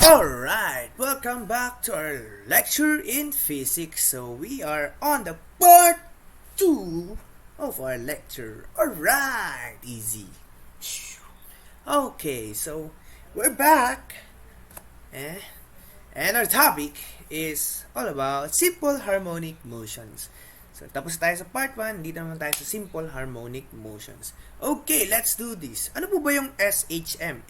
Alright, welcome back to our lecture in physics. So we are on the part 2 of our lecture. Alright, easy. Okay, so we're back. And our topic is all about simple harmonic motions. So tapos tayo sa part 1, dito naman tayo sa simple harmonic motions. Okay, let's do this. Ano po ba yung SHM?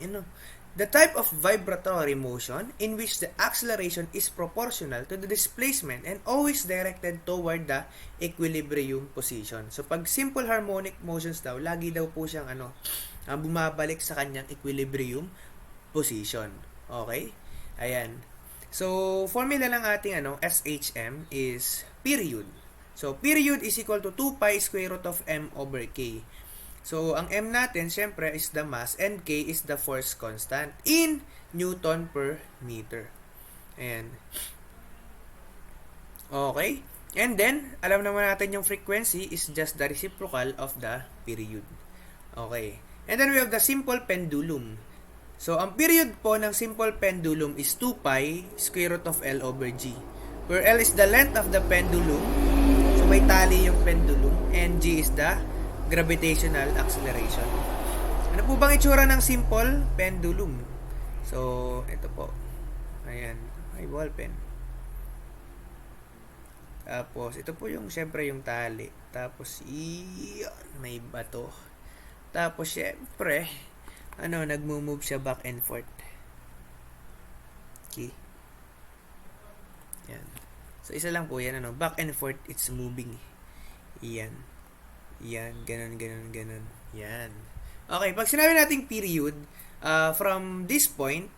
The type of vibratory motion in which the acceleration is proportional to the displacement and always directed toward the equilibrium position. So pag simple harmonic motions daw, lagi daw po siyang bumabalik sa kanyang equilibrium position. Okay? Ayan. So formula ng ating SHM is period. So period is equal to 2 pi square root of m over k. So, ang m natin, syempre, is the mass and k is the force constant in Newton per meter. Ayan. Okay. And then, alam naman natin yung frequency is just the reciprocal of the period. Okay. And then, we have the simple pendulum. So, ang period po ng simple pendulum is 2 pi square root of L over G. Where L is the length of the pendulum. So, may tali yung pendulum. And G is the gravitational acceleration. Ano po bang itsura ng simple pendulum? So, ito po. Ayan. May ballpen. Tapos, ito po yung, syempre, yung tali. Tapos, iyan, may bato. Tapos, syempre, nagmo-move siya back and forth. Okay. Yan. So, isa lang po yan, back and forth, it's moving. Iyan. Yan, ganun. Yan. Okay, pag sinabi nating period, from this point,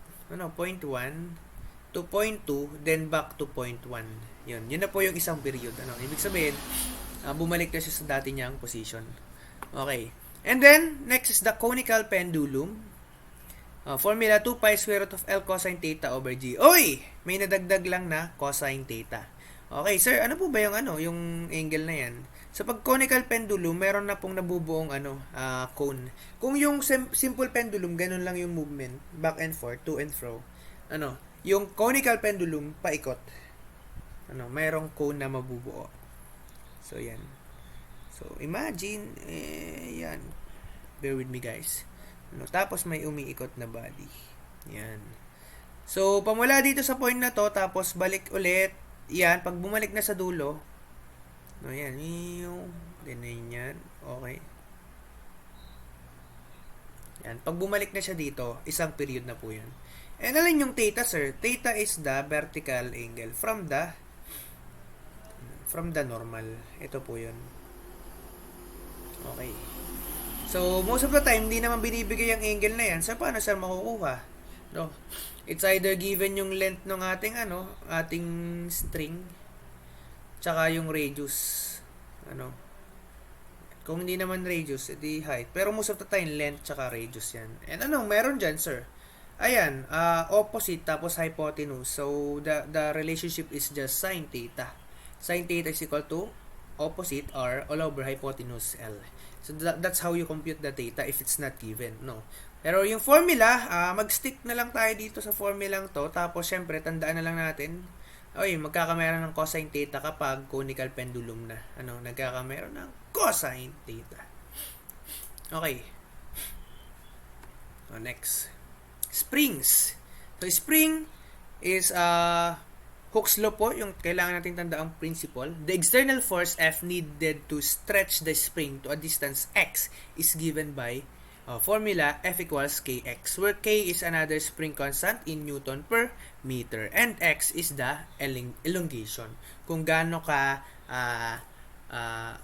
point 1 to point 2, then back to point 1. Yun na po yung isang period. Ibig sabihin, bumalik na siya sa dati niyang position. Okay. And then, next is the conical pendulum. Formula 2 pi square root of L cosine theta over G. Oy! May nadagdag lang na cosine theta. Okay, sir, ano po ba yung angle na yan? Sa pag conical pendulum, meron na pong nabubuong cone. Kung yung simple pendulum, ganun lang yung movement, back and forth, to and fro. Yung conical pendulum, paikot. Mayroong cone na mabubuo. So, yan. So, imagine, yan. Bear with me, guys. Tapos, may umiikot na body. Yan. So, pamula dito sa point na to, tapos balik ulit. Yan, pag bumalik na sa dulo, yan. Ganyan yan. Okay. Yan. Pag bumalik na siya dito, isang period na po yan. And alin yung theta, sir? Theta is the vertical angle from the normal. Ito po yun. Okay. So, most of the time, hindi naman binibigay yung angle na yan. So, paano sir makukuha? No? It's either given yung length ng ating string, tsaka yung radius. Kung hindi naman radius, edi height. Pero most of the time, length tsaka radius yan. And meron dyan, sir? Ayan, opposite tapos hypotenuse. So, the relationship is just sine theta. Sine theta is equal to opposite R all over hypotenuse L. So, that's how you compute the theta if it's not given. No? Pero yung formula, mag-stick na lang tayo dito sa formulang to. Tapos, syempre, tandaan na lang natin, magkakamera ng cosine theta kapag conical pendulum na. Nagkakamera ng cosine theta. Okay. So, next. Springs. So, spring is Hooke's law po, yung kailangan natin tandaang principle. The external force F needed to stretch the spring to a distance x is given by formula F equals kx, where k is another spring constant in Newton per meter and x is the elongation. Kung gaano ka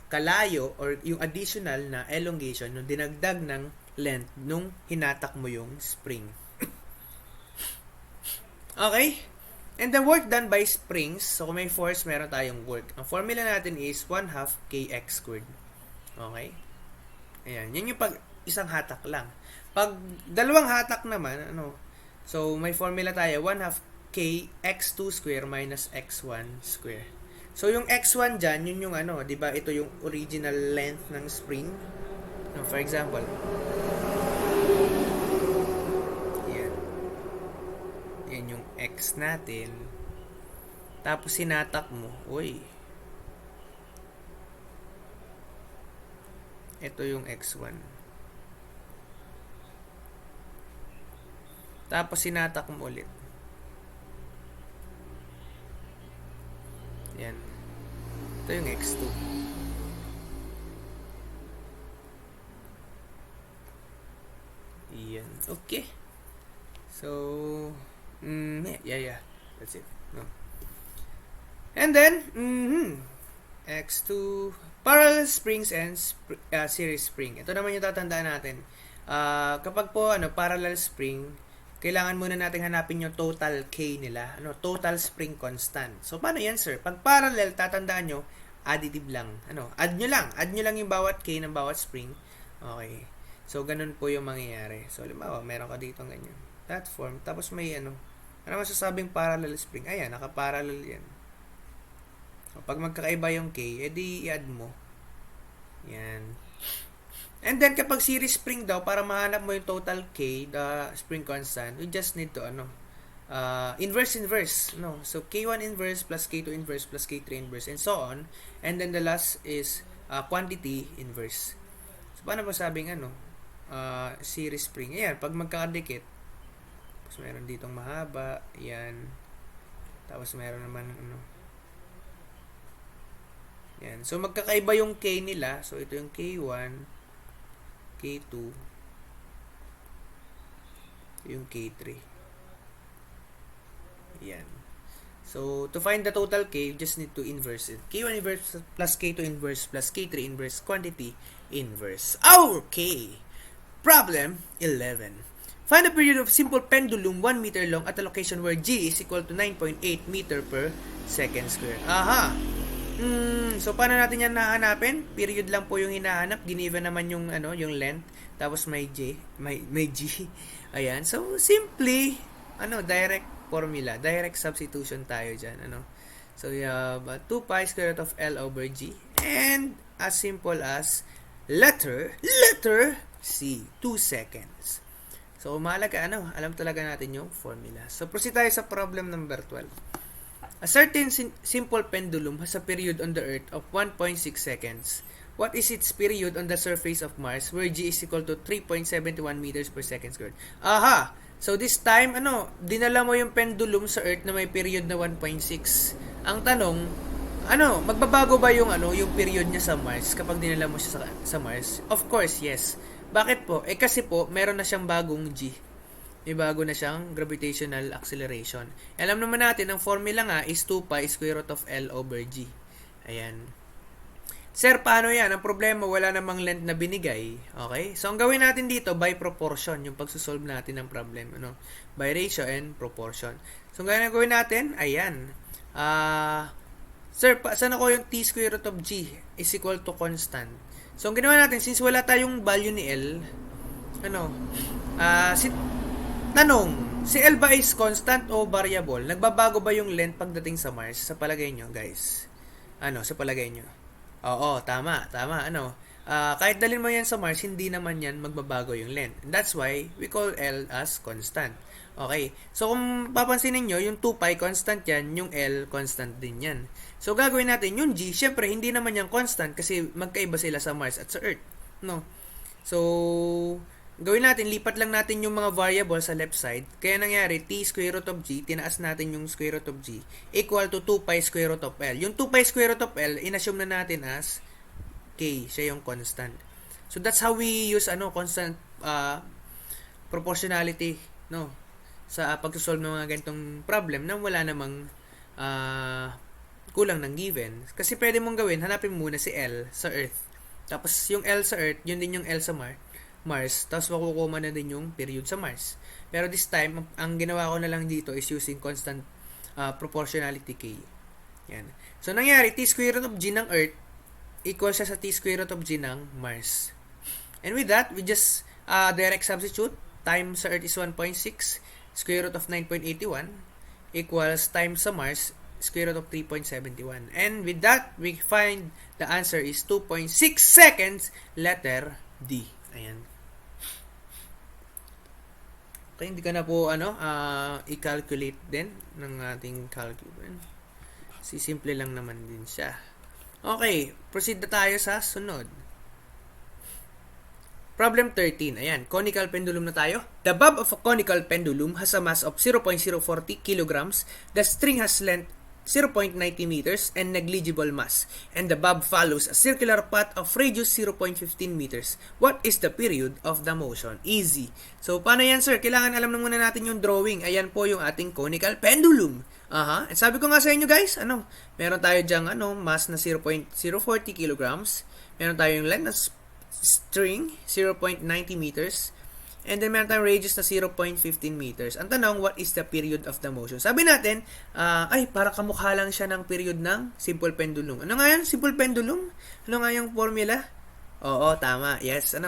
kalayo or yung additional na elongation yung dinagdag ng length nung hinatak mo yung spring. Okay? And the work done by springs, so kung may force, meron tayong work. Ang formula natin is 1/2 kx squared. Okay? Ayan. Yan yung pag isang hatak lang. Pag dalawang hatak naman, so may formula tayo, 1/2 kx2 square minus x1 square. So yung x1 dyan, yun yung di ba? Ito yung original length ng spring. For example, yan yung x natin, tapos sinatak mo, uy, ito yung x1. Tapos sinatak mo ulit. Yan. Ito yung x2. Yan. Okay. So, yeah. That's it. No. And then, x2, parallel springs and series spring. Ito naman yung tatandaan natin. Kapag po parallel spring, kailangan muna natin hanapin yung total K nila. Total spring constant. So, paano yan, sir? Pag parallel, tatandaan nyo, additive lang. Add nyo lang yung bawat K ng bawat spring. Okay. So, ganun po yung mangyayari. So, halimbawa, meron ka dito ganyan. Platform. Tapos may ano masasabing parallel spring? Ayan, naka-parallel yan. So, pag magkakaiba yung K, edi i-add mo. Yan. And then, kapag series spring daw, para mahanap mo yung total K, the spring constant, we just need to, inverse. No? So, K1 inverse plus K2 inverse plus K3 inverse and so on. And then, the last is quantity inverse. So, paano ba sabing, series spring? Ayan, pag magkakadikit, tapos meron ditong mahaba, yan. Tapos meron naman, yan. So, magkakaiba yung K nila. So, ito yung K1, K2, yung K3. Yan. So, to find the total K, you just need to inverse it. K1 inverse plus K2 inverse plus K3 inverse quantity inverse. Okay! Problem 11. Find a period of simple pendulum 1 meter long at a location where G is equal to 9.8 meter per second square. Aha! So, paano natin yan nahanapin? Period lang po yung hinahanap. Giniven naman yung, yung length. Tapos may G. May G. Ayan. So, simply, direct formula. Direct substitution tayo dyan. So, you have 2 pi square root of L over G. And, as simple as, letter C. 2 seconds. So, mahalaga, alam talaga natin yung formula. So, proceed tayo sa problem number 12. A certain simple pendulum has a period on the Earth of 1.6 seconds. What is its period on the surface of Mars where G is equal to 3.71 meters per second squared? Aha! So this time, dinala mo yung pendulum sa Earth na may period na 1.6. Ang tanong, magbabago ba yung yung period niya sa Mars kapag dinala mo siya sa Mars? Of course, yes. Bakit po? Kasi po, meron na siyang bagong G. May bago na siyang gravitational acceleration. Alam naman natin, ang formula nga is 2 pi square root of L over G. Ayan. Sir, paano yan? Ang problema, wala namang length na binigay. Okay? So, ang gawin natin dito, by proportion, yung pagsusolve natin ng problem. By ratio and proportion. So, ang gawin natin, ayan. Sir, saan ako yung T square root of G is equal to constant? So, ang ginawa natin, since wala tayong value ni L, tanong, si L ba is constant o variable? Nagbabago ba yung length pagdating sa Mars? Sa palagay nyo, guys? Sa palagay nyo? Oo, tama. Kahit dalhin mo yan sa Mars, hindi naman yan magbabago yung length. And that's why we call L as constant. Okay. So, kung papansinin nyo, yung 2 pi constant yan, yung L constant din yan. So, gagawin natin yung G, syempre, hindi naman yan constant kasi magkaiba sila sa Mars at sa Earth. No? So, gawin natin, lipat lang natin yung mga variable sa left side. Kaya nangyari, T square root of G, tinaas natin yung square root of G, equal to 2 pi square root of L. Yung 2 pi square root of L, inassume na natin as K, siya yung constant. So, that's how we use constant proportionality, sa pagsusolve ng mga ganitong problem na wala namang kulang ng given. Kasi pwede mong gawin, hanapin muna si L sa Earth. Tapos, yung L sa Earth, yun din yung L sa Mars, tapos makukuha na din yung period sa Mars. Pero this time, ang ginawa ko na lang dito is using constant proportionality K. Yan. So, nangyari, T square root of G ng Earth equal siya sa T square root of G ng Mars. And with that, we just direct substitute. Time sa Earth is 1.6. Square root of 9.81 equals time sa Mars, square root of 3.71. And with that, we find the answer is 2.6 seconds, letter D. Ayan. Okay, hindi ka na po i-calculate din ng ating calculate. Simple lang naman din siya. Okay, proceed na tayo sa sunod. Problem 13. Ayan, conical pendulum na tayo. The bob of a conical pendulum has a mass of 0.040 kilograms. The string has length 0.90 meters and negligible mass. And the bob follows a circular path of radius 0.15 meters. What is the period of the motion? Easy. So, paano yan, sir? Kailangan alam na muna natin yung drawing. Ayan po yung ating conical pendulum. And sabi ko nga sa inyo, guys, meron tayo dyang mass na 0.040 kilograms. Meron tayong length na string, 0.90 meters. And then meron tayong radius na 0.15 meters. Ang tanong, what is the period of the motion? Sabi natin, para kamukha lang siya ng period ng simple pendulum. Ano nga yan? Simple pendulum? Ano nga yung formula? Oo, tama. Yes, 2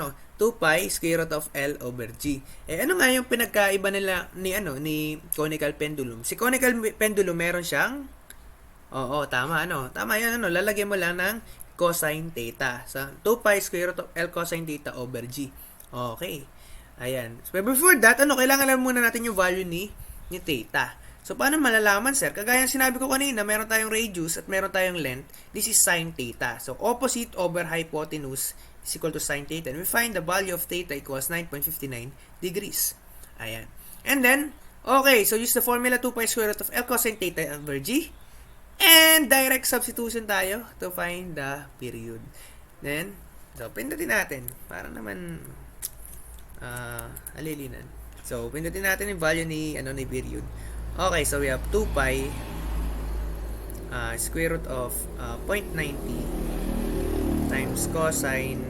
pi square root of L over G. Ano nga yung pinagkaiba nila ni conical pendulum? Si conical pendulum meron siyang tama, Tama yan, lalagyan mo lang ng cosine theta. So, 2 pi square root of L cosine theta over G. Okay. Ayan. So, before that, kailangan alam muna natin yung value ni theta. So, paano malalaman, sir? Kagaya sinabi ko kanina, meron tayong radius at meron tayong length. This is sine theta. So, opposite over hypotenuse is equal to sine theta. And we find the value of theta equals 9.59 degrees. Ayan. And then, okay, so use the formula 2 pi square root of L cosine theta over G. And direct substitution tayo to find the period. Then, so, pindutin natin. Para naman alilinan. So, pindutin natin yung value ni period. Okay, so we have 2 pi square root of 0.90 times cosine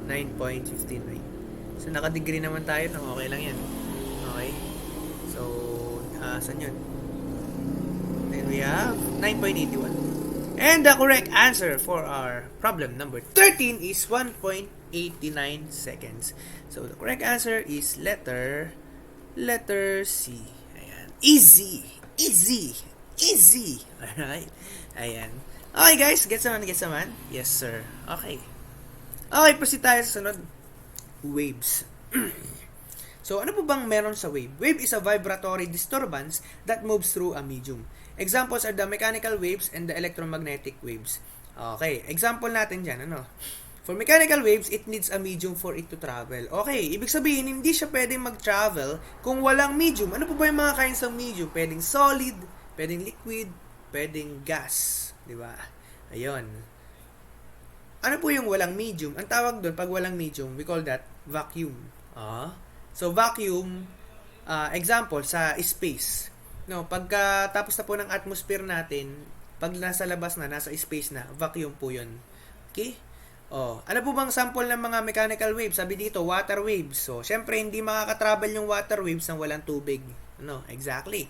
9.59. So, naka-degree naman tayo. Okay lang yan. Okay. So, saan yun? Then we have 9.81. And the correct answer for our problem number 13 is 1.89 seconds. So the correct answer is letter C. Ayan. Easy. Alright. Ayan. Okay guys, gets naman? Yes sir. Okay. Okay, proceed tayo sa sunod. Waves. So, ano po bang meron sa wave? Wave is a vibratory disturbance that moves through a medium. Examples are the mechanical waves and the electromagnetic waves. Okay, example natin dyan, For mechanical waves, it needs a medium for it to travel. Okay, ibig sabihin, hindi siya pwedeng mag-travel kung walang medium. Ano po ba yung mga kinds ng medium? Pwedeng solid, pwedeng liquid, pwedeng gas. Diba? Ayun. Ano po yung walang medium? Ang tawag doon, pag walang medium, we call that vacuum. So, vacuum, example, sa space. Pagka tapos na po ng atmosphere natin, pag nasa labas na, nasa space na, vacuum po yun. Okay? Ano po bang sample ng mga mechanical waves? Sabi dito, water waves. So, syempre, hindi makaka-travel yung water waves nang walang tubig. Exactly.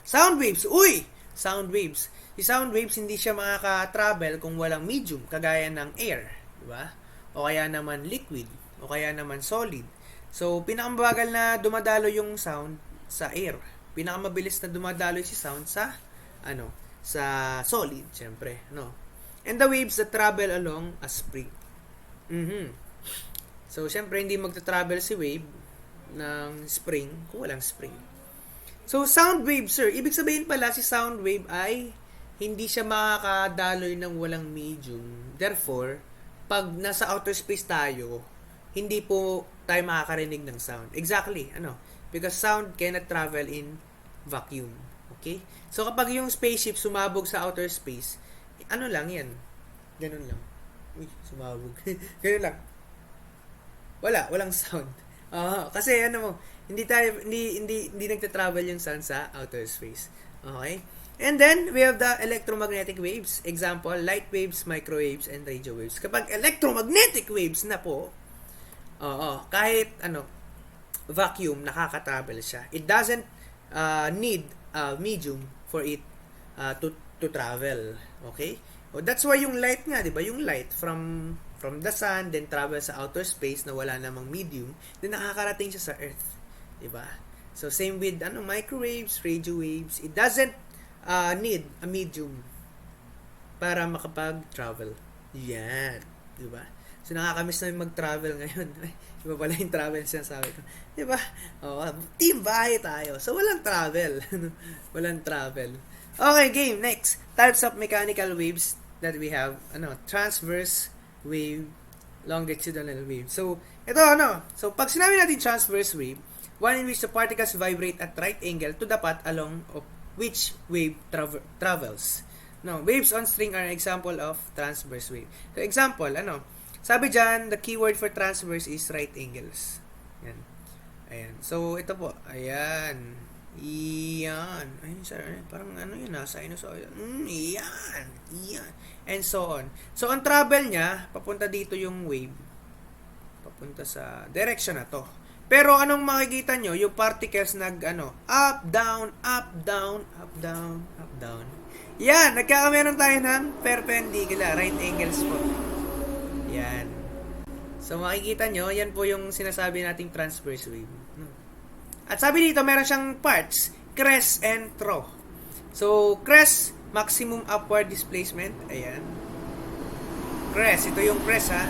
Sound waves. Uy! Sound waves. Si sound waves, hindi siya makaka-travel kung walang medium, kagaya ng air. Diba? O kaya naman liquid. O kaya naman solid. So, pinakamabagal na dumadalo yung sound sa air. Pinakamabilis na dumadalo si sound sa sa solid, syempre, And the waves that travel along a spring. So, syempre, hindi magta-travel si wave ng spring kung walang spring. So, sound wave, sir. Ibig sabihin pala, si sound wave ay hindi siya makakadaloy ng walang medium. Therefore, pag nasa outer space tayo, hindi po tayo makakarinig ng sound. Exactly, because sound cannot travel in vacuum. Okay? So, kapag yung spaceship sumabog sa outer space, lang yan. Ganun lang. Uy, sumabog. Ganun lang. Walang sound. Kasi hindi nagta-travel yung sound sa outer space. Okay? And then, we have the electromagnetic waves. Example, light waves, microwaves, and radio waves. Kapag electromagnetic waves na po, kahit vacuum, nakaka-travel siya. It doesn't need a medium for it to travel. Okay? That's why yung light nga, di ba? Yung light from the sun, then travel sa outer space na wala namang medium, then nakakarating siya sa Earth. Di ba? So, same with microwaves, radio waves. It doesn't need a medium para makapag-travel. Yan. Di ba? So, nakakamiss namin mag-travel ngayon. Iba pala yung travel sinasabi ko. Diba? Oh, team bahay tayo. So, walang travel. Walang travel. Okay, game. Next. Types of mechanical waves that we have. Transverse wave, longitudinal wave. So, ito So, pag sinabi natin transverse wave, one in which the particles vibrate at right angle to the path along of which wave travels. Waves on string are an example of transverse wave. So, example, sabi dyan, the keyword for transverse is right angles. Yan. Ayan. So, ito po. Ayan. Iyan. Ayun, sir. Parang yun, sinusoid. Iyan. Iyan. And so on. So, ang travel niya, papunta dito yung wave. Papunta sa direction na to. Pero, anong makikita nyo? Yung particles up, down, up, down, up, down, up, down. Yan. Nagkakameron tayo ng perpendicular. Right angles po. Yan. So, makikita nyo, yan po yung sinasabi nating transverse wave. At sabi dito, meron siyang parts, crest and throw. So, crest, maximum upward displacement. Ayan. Crest, ito yung crest ha.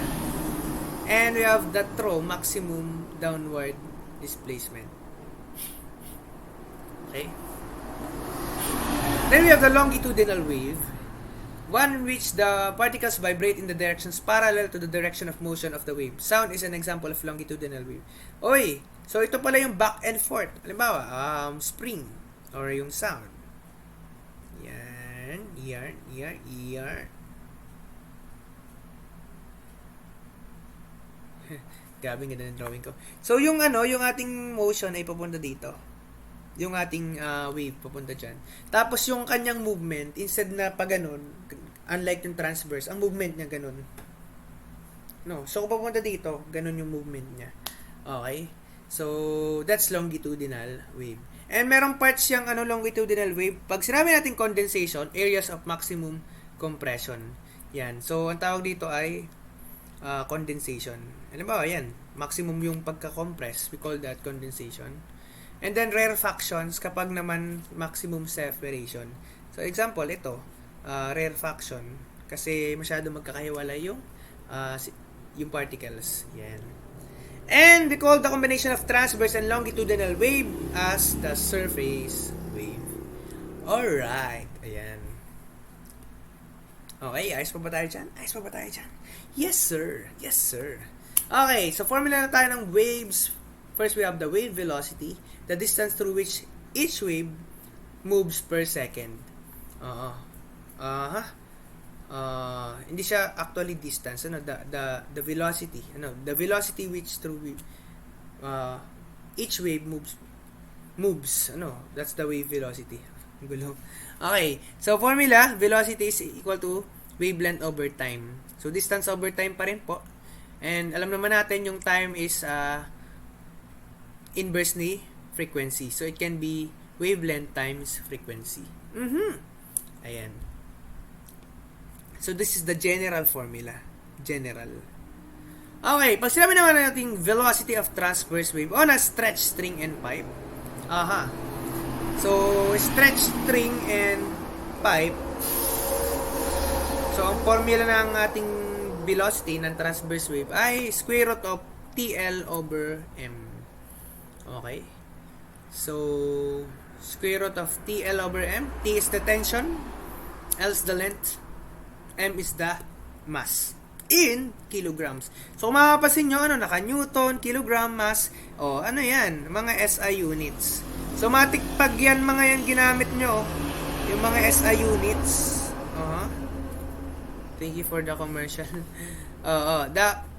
And we have the throw, maximum downward displacement. Okay. Then we have the longitudinal wave, one in which the particles vibrate in the directions parallel to the direction of motion of the wave. Sound is an example of longitudinal wave. Oy, so ito pala yung back and forth. Halimbawa, spring or yung sound. Yan, yan. Gabi ganda ng drawing ko. So yung yung ating motion ay papunta dito. Yung ating wave papunta dyan. Tapos yung kanyang movement, instead na pa ganun, unlike yung transverse, ang movement niya ganun. So kung papunta dito, ganun yung movement niya. Okay? So, that's longitudinal wave. And merong parts yung longitudinal wave. Pag sinabi natin condensation, areas of maximum compression. Yan. So, ang tawag dito ay condensation. Alam ba, yan. Maximum yung pagka-compress. We call that condensation. And then rarefactions kapag naman maximum separation. So example ito, rarefaction kasi masyado magkakahiwalay yung particles. Yan. And we call the combination of transverse and longitudinal wave as the surface wave. Alright. Ayan. Okay, ayos pa ba tayo dyan? Yes, sir. Okay, so formula na tayo ng waves. First, we have the wave velocity, the distance through which each wave moves per second. Hindi siya actually distance. The velocity. The velocity which through each wave moves. That's the wave velocity. Gulo. Okay. So, formula, velocity is equal to wavelength over time. So, distance over time pa rin po. And, alam naman natin yung time is inversely frequency. So, it can be wavelength times frequency. Ayan. So, this is the general formula. General. Okay. Pag sinabi naman natin velocity of transverse wave on a stretch string and pipe. So, stretch string and pipe. So, ang formula ng ating velocity ng transverse wave ay square root of TL over M. Okay. So, square root of TL over M. T is the tension. L is the length. M is the mass. In kilograms. So, kung mapapasin nyo, naka-Newton, kilogram, mass. Yan? Mga SI units. So, matik pag yan, mga yan ginamit nyo, yung mga SI units. Thank you for the commercial.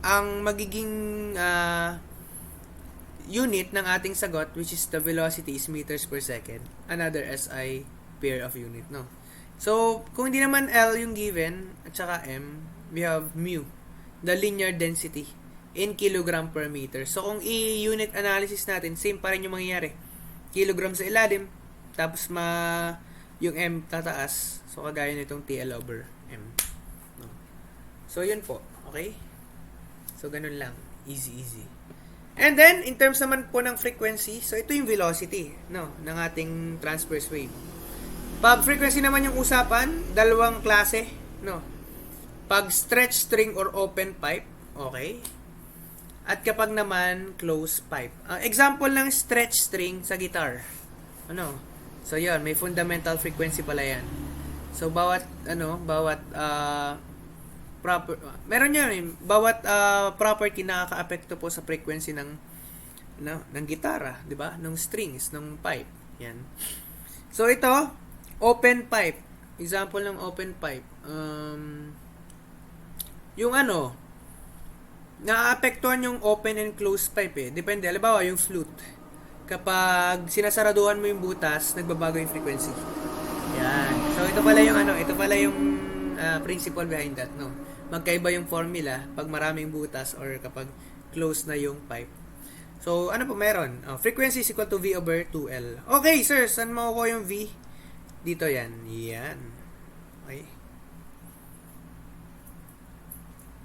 Ang magiging unit ng ating sagot, which is the velocity, is meters per second. Another SI pair of unit, no? So, kung hindi naman L yung given, at saka M, we have mu, the linear density, in kilogram per meter. So, kung i-unit analysis natin, same pa rin yung mangyayari. Kilogram sa ilalim, tapos yung M tataas. So, kagaya nitong TL over M. No? So, yun po. Okay? So, ganun lang. Easy. And then, in terms naman po ng frequency, so ito yung velocity, no, ng ating transverse wave. Pag frequency naman yung usapan, dalawang klase, no. Pag stretch string or open pipe, Okay? At kapag naman closed pipe. Example ng stretch string sa guitar. Ano? So, yun. May fundamental frequency pala yan. So, bawat meron yan eh. Bawat property nakaka-apekto po sa frequency ng gitara, 'di ba? Ng strings, ng pipe. Yan. So ito, open pipe. Example ng open pipe. Yung naaapektuhan yung open and closed pipe eh. Depende. Halimbawa, yung flute. Kapag sinasaraduhan mo yung butas, nagbabago yung frequency. Yan. So ito pala yung principle behind that, no? Magkaiba yung formula pag maraming butas or kapag closed na yung pipe. So, ano po meron? Frequency is equal to V over 2L. Okay, sir, saan mo ko yung V? Dito yan. Yan. Okay.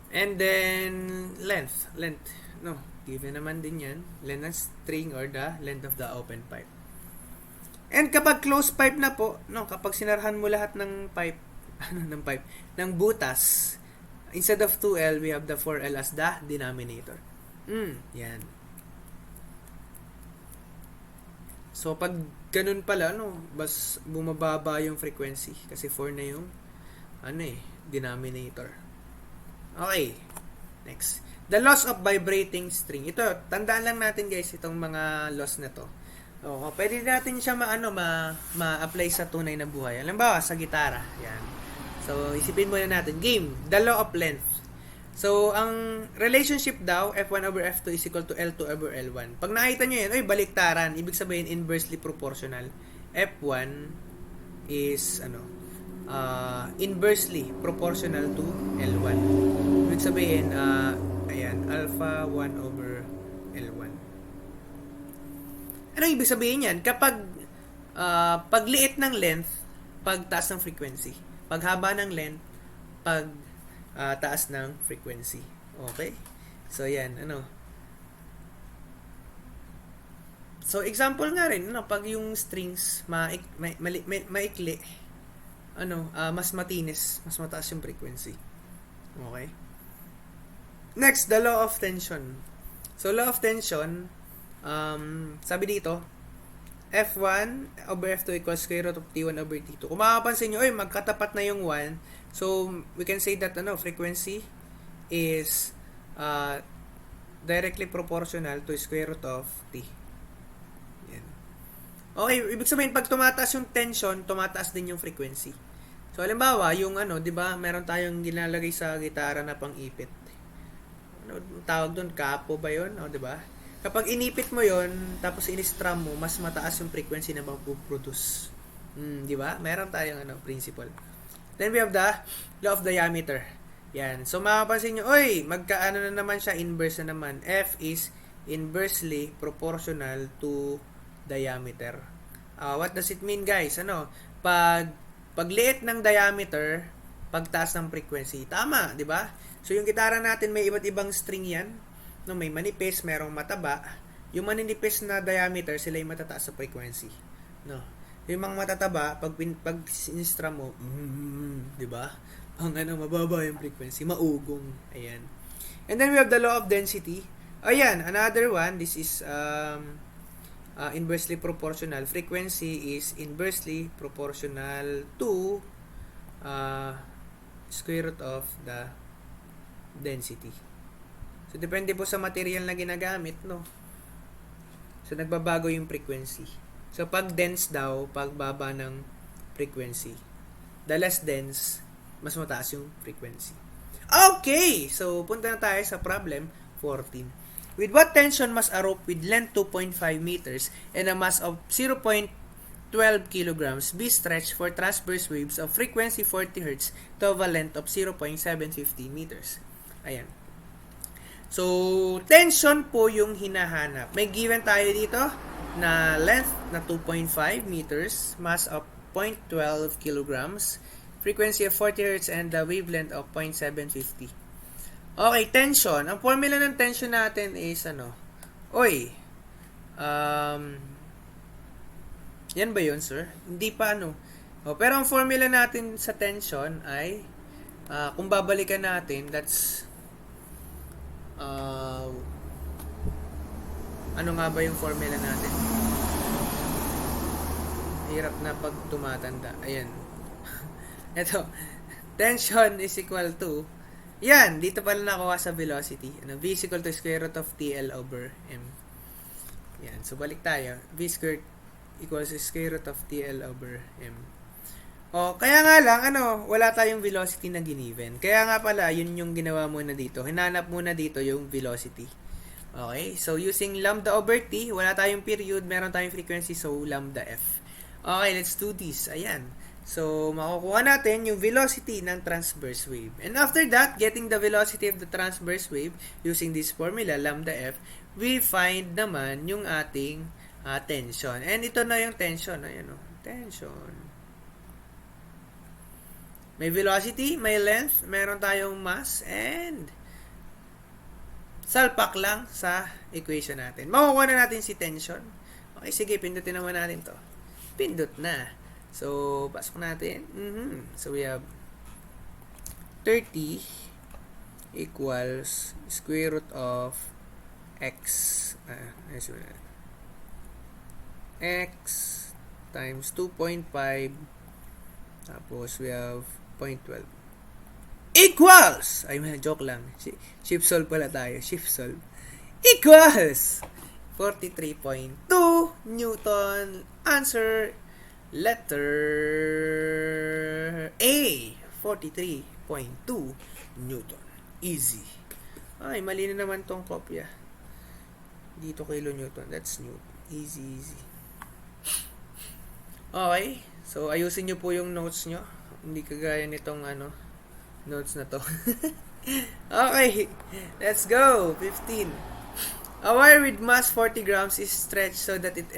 And then, length. No, given naman din yan. Length ng string or the length of the open pipe. And kapag closed pipe na po, no, kapag sinarahan mo lahat ng pipe, ng butas, instead of 2L, we have the 4L as the denominator. Yan. So, pag ganun pala, bas bumababa yung frequency. Kasi 4 na yung, denominator. Okay. Next. The loss of vibrating string. Ito, tandaan lang natin guys, itong mga loss na to. Pwede natin siya ma-apply sa tunay na buhay. Halimbawa, sa gitara. Yan. So, isipin muna natin. Game, the law of length. So, ang relationship daw, F1 over F2 is equal to L2 over L1. Pag nakita nyo yan, baliktaran. Ibig sabihin, inversely proportional. F1 is, inversely proportional to L1. Ibig sabihin, alpha 1 over L1. Ano ibig sabihin yan? Kapag pagliit ng length, pagtaas ng frequency. Paghaba ng length, taas ng frequency. Okay? So, yan. So, example nga rin, pag yung strings maikli, mas matinis, mas mataas yung frequency. Okay? Next, the law of tension. So, law of tension, sabi dito, F1 over F2 equals square root of T1 over T2. Kung makapansin nyo, magkatapat na yung 1. So, we can say that frequency is directly proportional to square root of T. Yan. Okay, ibig sabihin, pag tumataas yung tension, tumataas din yung frequency. So, halimbawa, yung di ba, meron tayong ginalagay sa gitara na pang-ipit. Tawag doon, kapo ba yun? Di ba? Kapag inipit mo yon, tapos in-strum mo, mas mataas yung frequency na mapuproduce. Di ba? Meron tayong principle. Then we have the law of diameter. Yan. So, makapansin nyo, magkaano na naman siya, inverse na naman. F is inversely proportional to diameter. What does it mean, guys? Pagliit ng diameter, pagtaas ng frequency. Tama, di ba? So, yung gitara natin, may iba't ibang string yan. May manipis, merong mataba. Yung maninipis na diameter, sila yung matataas sa frequency. Yung mga matataba, pag sinistrum mo, di ba? Mababa yung frequency, maugong. Ayan. And then we have the law of density. Ayan, another one, this is inversely proportional. Frequency is inversely proportional to square root of the density. So, depende po sa material na ginagamit, So, nagbabago yung frequency. So, pag dense daw, pagbaba ng frequency. The less dense, mas mataas yung frequency. Okay! So, punta na tayo sa problem 14. With what tension must a rope with length 2.5 meters and a mass of 0.12 kilograms be stretched for transverse waves of frequency 40 Hz to have a length of 0.750 meters? Ayan. So, tension po yung hinahanap. May given tayo dito na length na 2.5 meters, mass of 0.12 kilograms, frequency of 40 Hz, and the wavelength of 0.750. Okay, tension. Ang formula ng tension natin is yan ba yun, sir? Hindi pa pero ang formula natin sa tension ay kung babalikan natin, that's Uh, ano nga ba yung formula natin? Hirap na pag tumatanda. Ayan. Ito. Tension is equal to, yan, dito pala nakuha sa velocity. Ano, V is equal to square root of TL over M. Yan. So, balik tayo. V squared equals square root of TL over M. O, kaya nga lang, wala tayong velocity na giniven. Kaya nga pala, yun yung ginawa muna dito. Hinanap muna dito yung velocity. Okay? So, using lambda over T, wala tayong period, meron tayong frequency, so lambda F. Okay, let's do this. Ayan. So, makukuha natin yung velocity ng transverse wave. And after that, getting the velocity of the transverse wave using this formula, lambda F, we find naman yung ating tension. And ito na yung tension. Ayan o. Tension. May velocity, may length, meron tayong mass, and salpak lang sa equation natin. Makukuha na natin si tension. Okay, sige, pindutin naman natin to. Pindot na. So, pasok natin. So, we have 30 equals square root of x. X times 2.5. Tapos, we have 0.12. Equals! Ay, joke lang. Shift solve pala tayo. Shift solve. Equals 43.2 Newton. Answer letter A, 43.2 Newton. Easy. Ay, mali na naman tong kopya. Dito kilonewton. That's Newton. Easy, easy. Okay. So, ayusin nyo po yung notes nyo. Hindi kagaya nitong notes na to. Okay. Let's go. 15. A wire with mass 40 grams is stretched so that its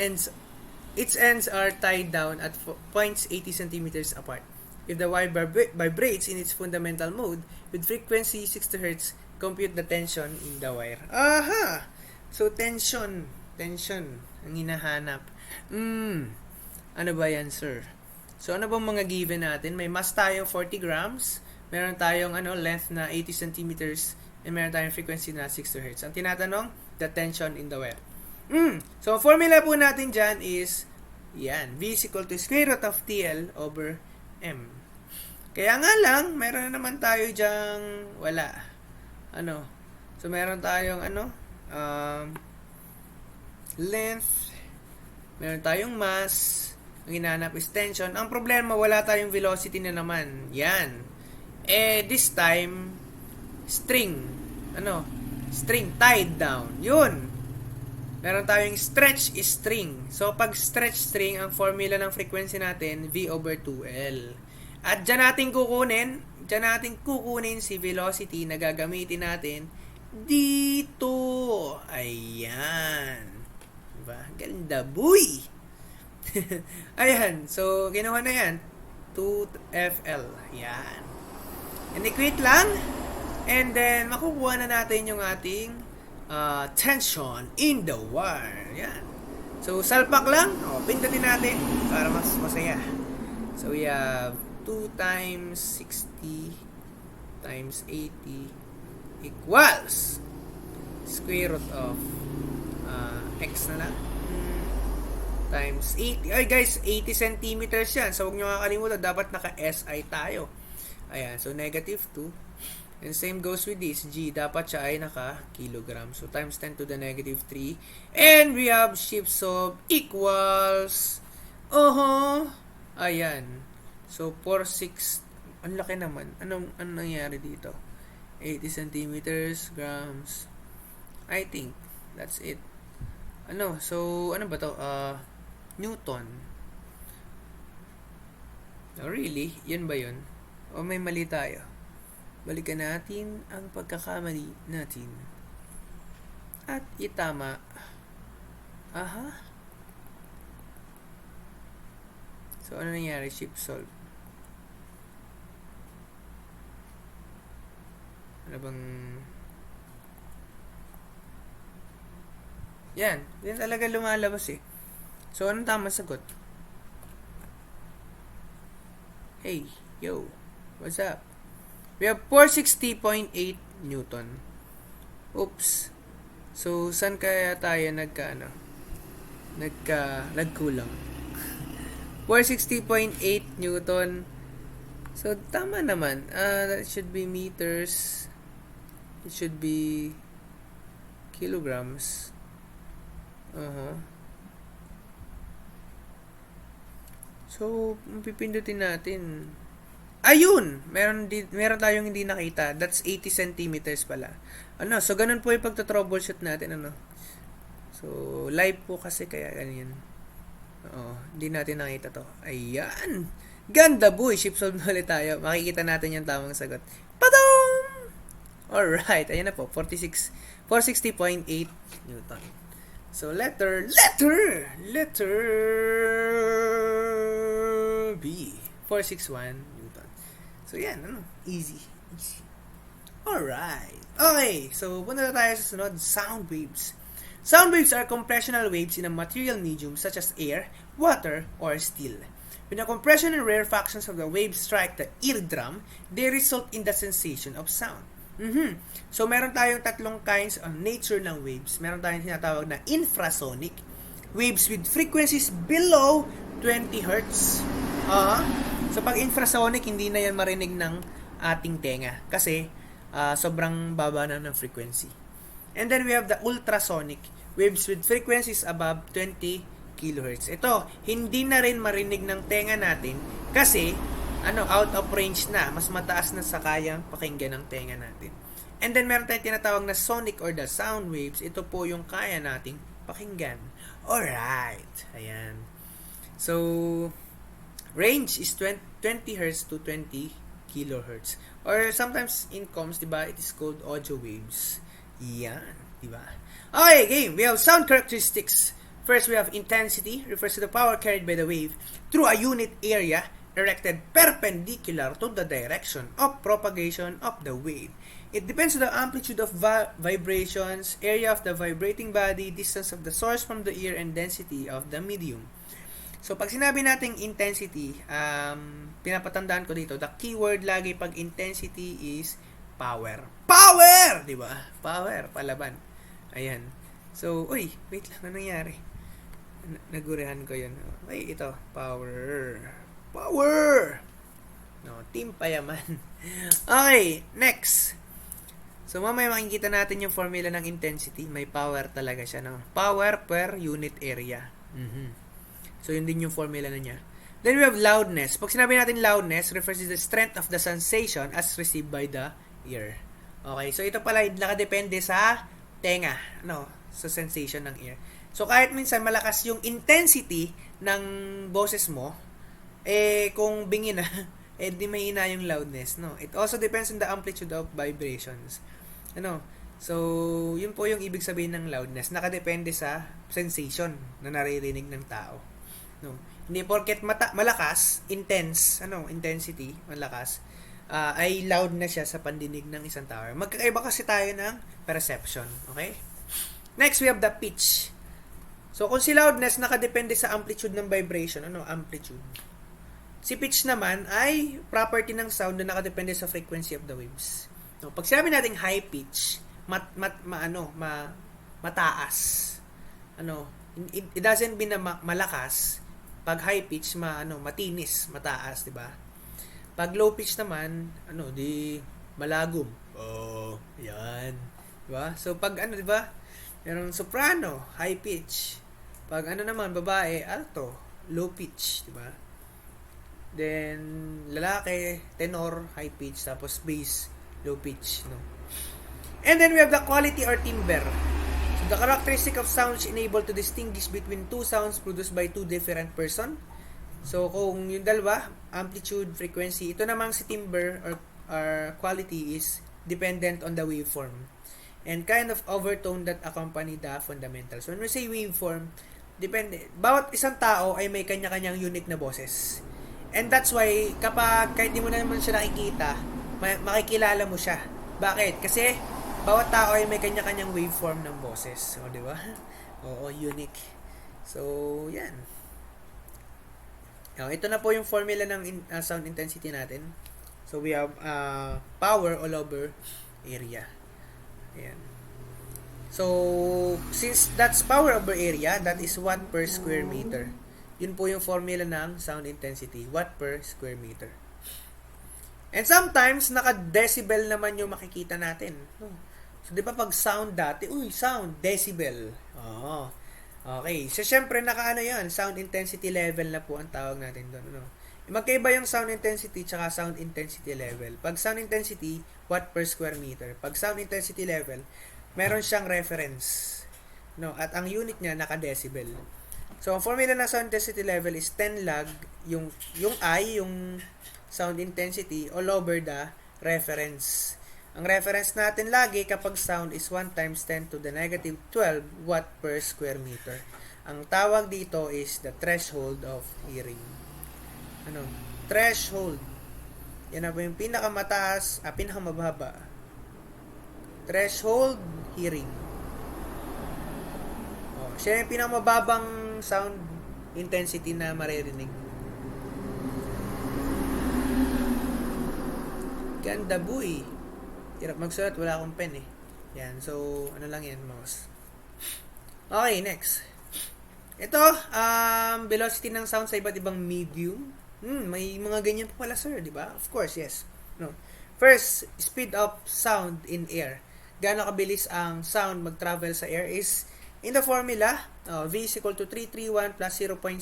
ends are tied down at points 80 centimeters apart. If the wire vibrates in its fundamental mode with frequency 60 Hz, compute the tension in the wire. Aha! So, tension ang hinahanap. Ano ba yan, sir? So, ano bang mga given natin? May mass tayo 40 grams, meron tayong length na 80 centimeters, and meron tayong frequency na 60 Hz. Ang tinatanong, the tension in the wire. So, formula po natin dyan is, yan, V is equal to square root of TL over M. Kaya nga lang, meron na naman tayo dyang wala. So, meron tayong length, meron tayong mass, ang hinahanap is tension. Ang problema, wala tayong velocity na naman. Yan. This time, string. String tied down. Yun. Meron tayong stretch string. So, pag stretch string, ang formula ng frequency natin, V over 2L. At dyan natin kukunin si velocity na gagamitin natin dito. Ayan. Diba? Ganda, boy! Ayan. So, ginawa na yan. 2FL. Yan. And equate lang. And then, makukuha na natin yung ating tension in the wire. Yan. So, salpak lang. Pindutin natin para mas masaya. So, we have 2 times 60 times 80 equals square root of x na lang times 80. Ay guys, 80 centimeters yan. So, huwag nyo kakalimutan, dapat naka-SI tayo. Ayan, so negative 2. And same goes with this. G, dapat siya ay naka-kilogram. So, times 10 to the negative 3. And we have shift solve equals ayan. So, 46. Ang laki naman. Anong nangyari dito? 80 centimeters, grams. I think that's it. So, ano ba to? Newton. Oh, really? Yan ba yun? O may mali tayo? Balikan natin ang pagkakamali natin. At itama. Aha. So, ano nangyari? Shift solve. Ano bang... Yan. Yan talaga lumalabas eh. So, anong tama sagot? Hey, yo. What's up? We have 460.8 Newton. Oops. So, saan kaya tayo nagkulang? 460.8 Newton. So, tama naman. That should be meters. It should be kilograms. So, pipindutin natin. Ayun! Meron tayong hindi nakita. That's 80 centimeters pala. So ganun po yung pagta-troubleshoot natin, So, live po kasi kaya ganyan. Hindi natin nakita to. Ayan! Ganda boy! Ship solve na ulit tayo. Makikita natin yung tamang sagot. Padam! Alright, ayan na po. 460.8 Newton. So, letter B. 461 Newton. So, yan, easy. Alright. Okay, so, punta na tayo sa sunod, sound waves. Sound waves are compressional waves in a material medium such as air, water, or steel. When the compression and rarefactions of the waves strike the eardrum, they result in the sensation of sound. So, meron tayong tatlong kinds of nature ng waves. Meron tayong tinatawag na infrasonic, waves with frequencies below 20 Hz. So, pag infrasonic, hindi na yan marinig ng ating tenga kasi sobrang baba na ng frequency. And then we have the ultrasonic, waves with frequencies above 20 kHz. Ito, hindi na rin marinig ng tenga natin kasi out of range na, mas mataas na sa kayang pakinggan ng tenga natin. And then meron tayong tinatawag na sonic or the sound waves. Ito po yung kaya nating pakinggan. Alright. Ayan. So, range is 20 Hz to 20 kHz. Or sometimes in comms, diba, it is called audio waves. Yan, diba? Okay, game. We have sound characteristics. First, we have intensity, refers to the power carried by the wave through a unit area erected perpendicular to the direction of propagation of the wave. It depends on the amplitude of vibrations, area of the vibrating body, distance of the source from the ear, and density of the medium. So, pag sinabi nating intensity, pinapatandaan ko dito, the keyword lagi pag intensity is power. Power! Diba? Power, palaban. Ayan. So, uy, wait lang, ano nangyari? Nagurihan ko yun. Ay, ito, power. Power! No, team payaman. Okay, next. So, mamaya makikita natin yung formula ng intensity. May power talaga siya, no? Power per unit area. So, yun din yung formula na niya. Then we have loudness. Pag sinabi natin loudness, refers to the strength of the sensation as received by the ear. Okay, so ito pala nakadepende sa tenga, sa sensation ng ear. So, kahit minsan malakas yung intensity ng boses mo, kung bingi na, di mahina yung loudness, no? It also depends on the amplitude of vibrations. So, yun po yung ibig sabihin ng loudness. Nakadepende sa sensation na naririnig ng tao. No? Hindi porket malakas, intensity, malakas, ay loud na siya sa pandinig ng isang tao. Magkakaiba kasi tayo ng perception. Okay? Next, we have the pitch. So, kung si loudness nakadepende sa amplitude ng vibration, amplitude. Si pitch naman ay property ng sound na nakadepende sa frequency of the waves. No, pag sinabi natin high pitch, mataas. It doesn't mean na malakas. Pag high pitch, matinis, mataas, 'di ba? Pag low pitch naman, di malagom. Yan. 'Di ba? So pag 'di ba? Merong soprano, high pitch. Pag naman babae, alto, low pitch, 'di ba? Then lalaki, tenor, high pitch, tapos bass, low pitch, no. And then we have the quality or timbre. So the characteristic of sound is able to distinguish between two sounds produced by two different person. So kung yung dalawa, amplitude, frequency, ito namang si timbre or quality is dependent on the waveform and kind of overtone that accompany the fundamentals. When we say waveform, depende. Bawat isang tao ay may kanya-kanyang unique na boses. And that's why, kahit di mo na naman siya nakikita, makikilala mo siya. Bakit? Kasi, bawat tao ay may kanya-kanyang waveform ng boses. O, di ba? Oo, unique. So, yan. Ito na po yung formula ng sound intensity natin. So, we have power all over area. Ayan. So, since that's power over area, that is watt per square meter. Yun po yung formula ng sound intensity, watt per square meter. And sometimes, naka-decibel naman yung makikita natin. No? So, di ba pag sound dati, sound, decibel. Oo. Okay. So, syempre, naka-ano yan, sound intensity level na po ang tawag natin doon. No? Magkaiba yung sound intensity tsaka sound intensity level. Pag sound intensity, watt per square meter. Pag sound intensity level, meron siyang reference. No? At ang unit niya, naka-decibel. So, ang formula ng sound intensity level is 10 log, yung I, yung sound intensity, all over the reference. Ang reference natin lagi kapag sound is 1 times 10 to the negative 12 watt per square meter. Ang tawag dito is the threshold of hearing. Threshold. Yan na po yung pinakamataas, pinakamababa. Threshold hearing. Siya yung pinakamababang sound intensity na maririnig. Ganda boy. Hirap magsulat, wala akong pen eh. Yan, so ano lang yan, mouse. Okay, next. Ito, velocity ng sound sa iba't ibang medium. May mga ganyan pa pala, sir, di ba? Of course, yes. No. First, speed of sound in air. Gaano kabilis ang sound mag-travel sa air is in the formula, V is equal to 331 plus 0.6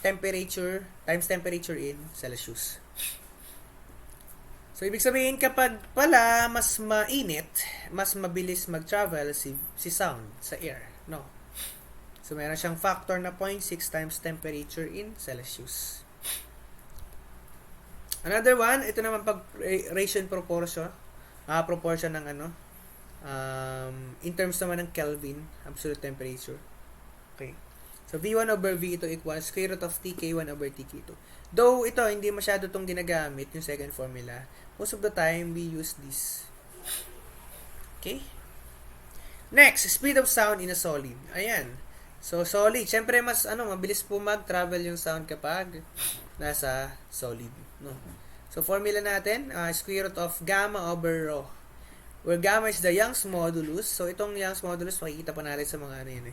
temperature times temperature in Celsius. So, ibig sabihin, kapag pala mas mainit, mas mabilis mag-travel si sound sa air. No? So, meron siyang factor na 0.6 times temperature in Celsius. Another one, ito naman pag ratio and proportion. Proportion ng in terms naman ng Kelvin, absolute temperature. Okay. So, V1 over V2 equals square root of TK1 over TK2. Though, ito, hindi masyado itong ginagamit, yung second formula. Most of the time, we use this. Okay? Next, speed of sound in a solid. Ayan. So, solid. Siyempre, mas, mabilis po mag-travel yung sound kapag nasa solid. No? So, formula natin, square root of gamma over rho. Where gamma is the Young's modulus. So, itong Young's modulus, makikita pa natin sa mga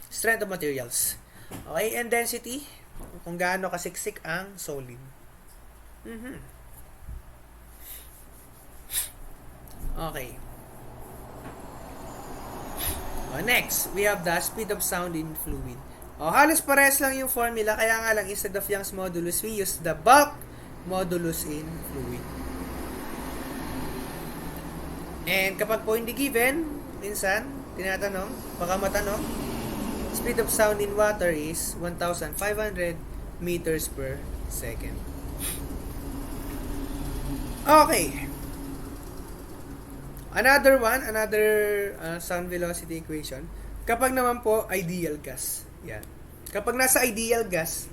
strength of materials. Okay, and density, kung gaano kasiksik ang solid. Okay. Next, we have the speed of sound in fluid. Halos pares lang yung formula, kaya nga lang instead of Young's modulus, we use the bulk modulus in fluid. And kapag po hindi given, minsan, tinatanong, baka matanong, speed of sound in water is 1,500 meters per second. Okay. Another sound velocity equation. Kapag naman po, ideal gas. Yan. Kapag nasa ideal gas,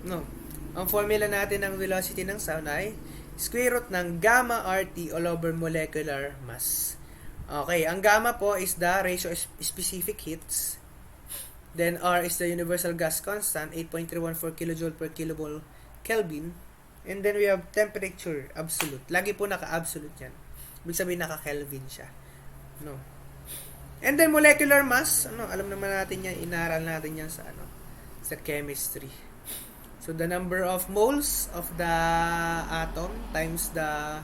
ang formula natin ng velocity ng sound ay square root ng gamma RT all over molecular mass. Okay, ang gamma po is the ratio of specific heats. Then R is the universal gas constant, 8.314 kJ per kilomole Kelvin. And then we have temperature, absolute. Lagi po naka-absolute yan. Ibig sabihin naka-Kelvin siya. No. And then molecular mass, alam naman natin yan, inaral natin yan sa sa chemistry. So the number of moles of the atom times the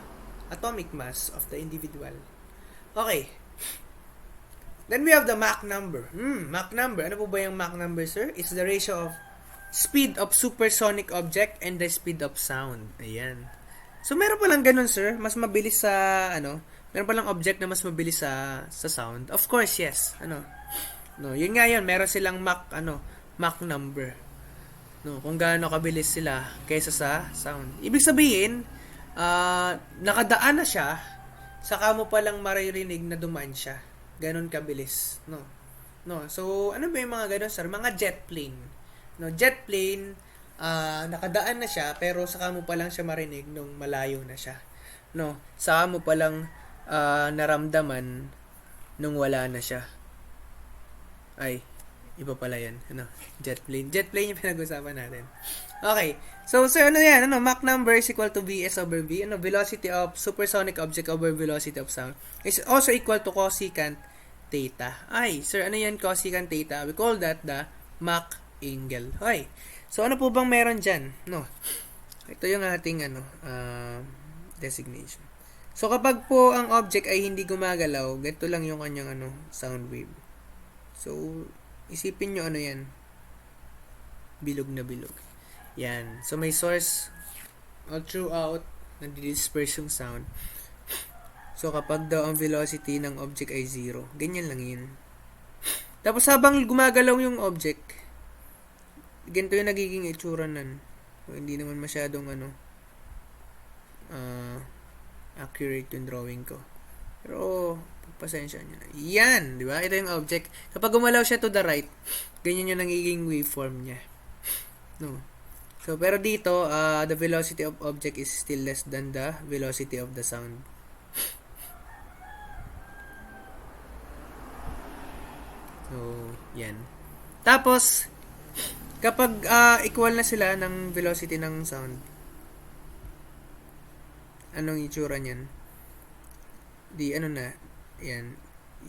atomic mass of the individual. Okay. Then we have the Mach number. Mach number. Ano po ba yung Mach number, sir? It's the ratio of speed of supersonic object and the speed of sound. Ayan. So meron pa lang ganun, sir. Mas mabilis sa meron pa lang object na mas mabilis sa sound. Of course, yes. No, yun nga yun. Meron silang Mach number. No, kung gaano kabilis sila kaysa sa sound. Ibig sabihin, nakadaan na siya, saka mo pa lang maririnig na dumaan siya. Ganon kabilis, no. So, ano ba yung mga ganon, sir? Mga jet plane. No, jet plane, nakadaan na siya, pero saka mo pa lang siya marinig nung malayo na siya. No, saka mo pa lang naramdaman nung wala na siya. Ay, iba pala yan. Jet plane. Jet plane yung pinag-usapan natin. Okay. So, yan? Mach number is equal to Vs over V. Velocity of supersonic object over velocity of sound is also equal to cosecant theta. Ay, sir, ano yan cosecant theta? We call that the Mach angle. Hoy. So, ano po bang meron dyan? No. Ito yung ating designation. So, kapag po ang object ay hindi gumagalaw, ganito lang yung kanyang sound wave. So, isipin nyo ano yan. Bilog na bilog. Yan. So, may source all throughout, nadi-disperse yung sound. So, kapag daw ang velocity ng object ay 0, ganyan lang yun. Tapos, habang gumagalaw yung object, ganito yung nagiging itsura nun. So, hindi naman masyadong accurate yung drawing ko. Pero, pasensya nyo na. Yan! Di ba? Ito yung object. Kapag gumalaw siya to the right, ganyan yung nagiging waveform niya. No. So, pero dito, the velocity of object is still less than the velocity of the sound. So, yan. Tapos, kapag equal na sila ng velocity ng sound, anong itsura niyan? Yan.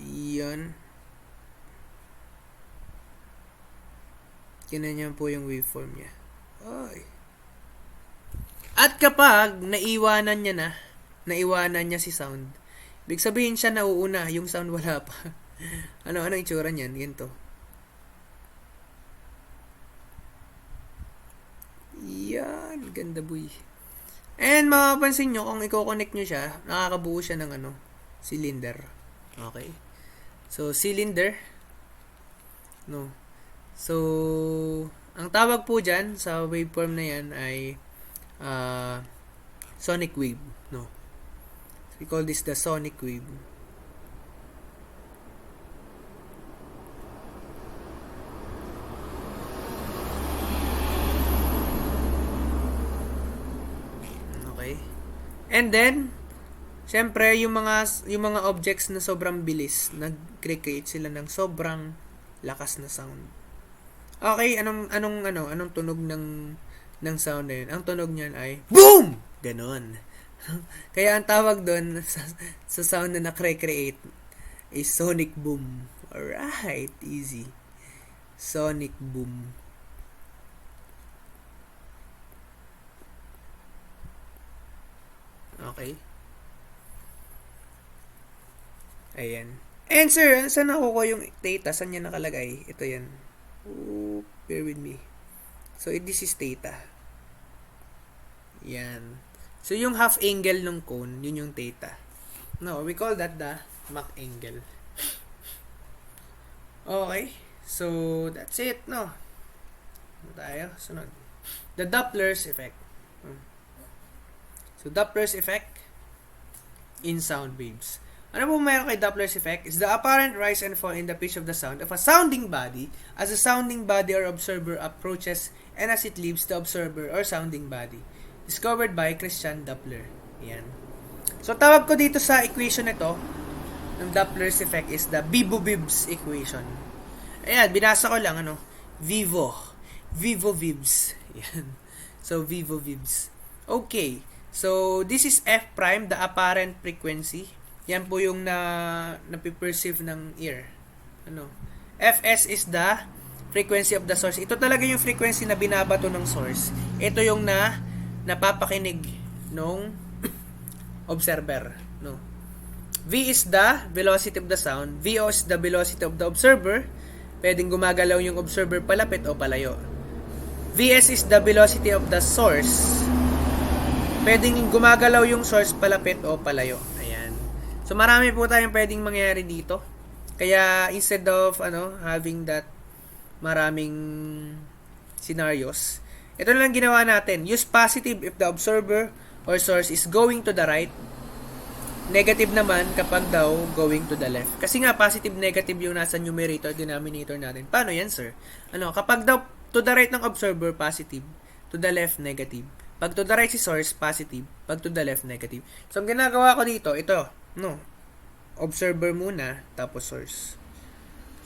Yan. Ganyan po yung waveform niya. Ay. At kapag naiwanan niya si sound, ibig sabihin siya nauuna, yung sound wala pa. Ano itsura niyan? Ganito. Yan, ganda boy. And mapapansin nyo, kung i-connect nyo siya, nakakabuo siya ng cylinder. Okay. So, cylinder. No. So, ang tawag po dyan sa waveform na yan ay sonic wave. No. We call this the sonic wave. And then, syempre, yung mga objects na sobrang bilis, nag-create sila ng sobrang lakas na sound. Okay, anong tunog ng sound na yun? Ang tunog niyan ay boom! Ganon. Kaya ang tawag doon sa sound na na-create is sonic boom. Alright, easy. Sonic boom. Okay. Ayan. And sir, saan nakukuha yung theta? Saan yan nakalagay? Ito yan. Oh, bear with me. So, this is theta. Yan. So, yung half angle ng cone, yun yung theta. No, we call that the Mach angle. Okay. So, that's it, no? Ano tayo? Sunod. The Doppler's effect. So, Doppler's effect in sound waves. Ano po mayroon kay Doppler's effect? Is the apparent rise and fall in the pitch of the sound of a sounding body as the sounding body or observer approaches and as it leaves the observer or sounding body. Discovered by Christian Doppler. Yan. So, tawag ko dito sa equation nito ng Doppler's effect is the Vivo-Vibs equation. Ayan, binasa ko lang, Vivo-Vibs. Yan. So, Vivo-Vibs. Okay. So, this is F prime, the apparent frequency. Yan po yung napiperceive ng ear. Fs is the frequency of the source. Ito talaga yung frequency na binabato ng source. Ito yung napapakinig ng observer. No? V is the velocity of the sound. Vo is the velocity of the observer. Pwedeng gumagalaw yung observer palapit o palayo. Vs is the velocity of the source. Pwedeng gumagalaw yung source palapit o palayo. Ayan. So, marami po tayong pwedeng mangyari dito. Kaya, instead of, having that maraming scenarios, ito na lang ginawa natin. Use positive if the observer or source is going to the right. Negative naman kapag daw going to the left. Kasi nga, positive, negative yung nasa numerator, denominator natin. Paano yan, sir? Kapag daw to the right ng observer, positive. To the left, negative. Pag to the right si source, positive. Pag to the left, negative. So, ang ginagawa ko dito, ito, observer muna, tapos source.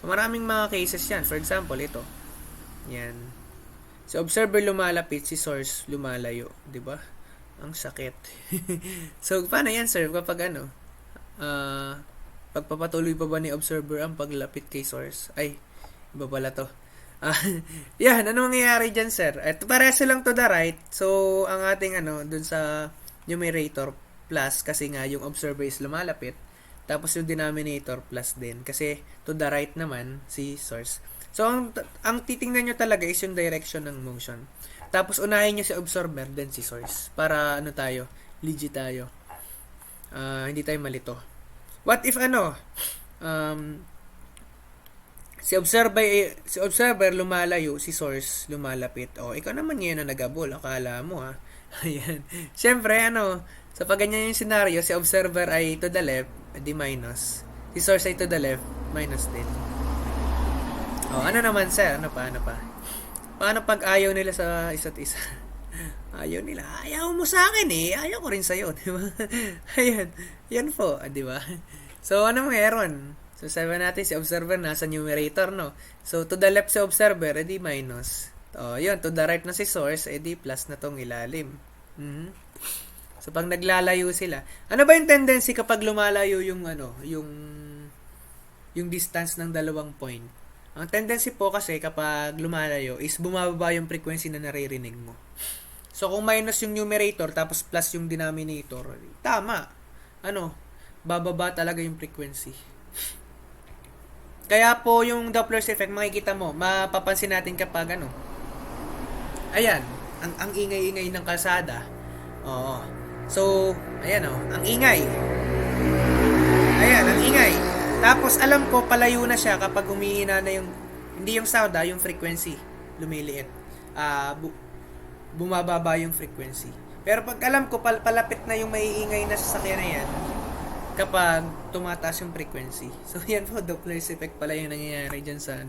So, maraming mga cases yan. For example, ito. Yan. Si observer lumalapit, si source lumalayo. Diba? Ang sakit. So, paano yan, sir? Kapag Pagpapatuloy pa ba ni observer ang paglapit kay source? Ay, iba pala to. Ah, yan, ano mangyayari dyan, sir? Ito, pareso lang to the right. So, ang ating dun sa numerator plus kasi nga yung observer is lumalapit. Tapos yung denominator plus din kasi to the right naman si source. So, ang titingnan nyo talaga is yung direction ng motion. Tapos, unahin nyo si observer, then si source. Para, legit tayo. Hindi tayo malito. What if, si observer lumalayo, si source lumalapit. Ikaw naman ngayon na nagabol. Akala mo, ha? Ayan. Siyempre, sa pag ganyan yung scenario, si observer ay to the left, di minus. Si source ay to the left, minus din. Ano naman, sir? Ano pa? Paano pag ayaw nila sa isa't isa? Ayaw nila. Ayaw mo sa akin eh. Ayaw ko rin sa'yo. Di ba? Ayan. Yan po. Di ba? So, ano meron? So, sabi natin si observer nasa numerator, no? So, to the left si observer, edi minus. Yun. To the right na si source, edi plus na tong ilalim. So, pag naglalayo sila. Ano ba yung tendency kapag lumalayo yung distance ng dalawang point? Ang tendency po kasi kapag lumalayo is bumababa yung frequency na naririnig mo. So, kung minus yung numerator tapos plus yung denominator, tama. Bababa talaga yung frequency. Kaya po yung Doppler's effect, makikita mo, mapapansin natin kapag ayan, ang ingay-ingay ng kalsada. So, ayan ang ingay. Ayan, ang ingay. Tapos alam ko palayo na siya kapag humihina na yung hindi yung sound, yung frequency lumiliit. Bumababa yung frequency. Pero pag alam ko palapit na yung maiingay na sasakyan na yan kapag tumataas yung frequency. So yan po, Doppler's effect pala yung nangyayari dyan sa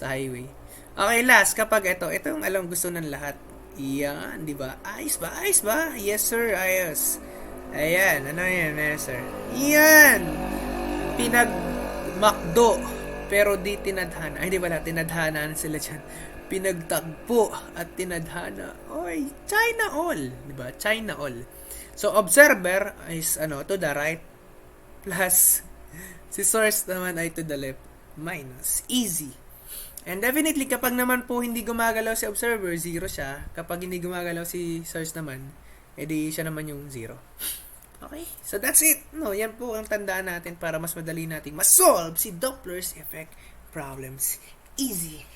highway. Okay, last kapag ito yung alam gusto ng lahat. Yan, di ba? Ayos ba? Yes sir, ayos. Ayan, yan, yes sir. Yan. Pinagmakdo pero di tinadhana. Ay, di ba tinadhana sila dyan. Pinagtagpo at tinadhana. Oy, China all. Diba? China all. So, observer is, to the right. Plus, si source naman ay to the left. Minus. Easy. And definitely, kapag naman po hindi gumagalaw si observer, 0 siya. Kapag hindi gumagalaw si source naman, edi siya naman yung 0. Okay? So, that's it. Yan po ang tandaan natin para mas madali nating ma-solve si Doppler's effect problems. Easy.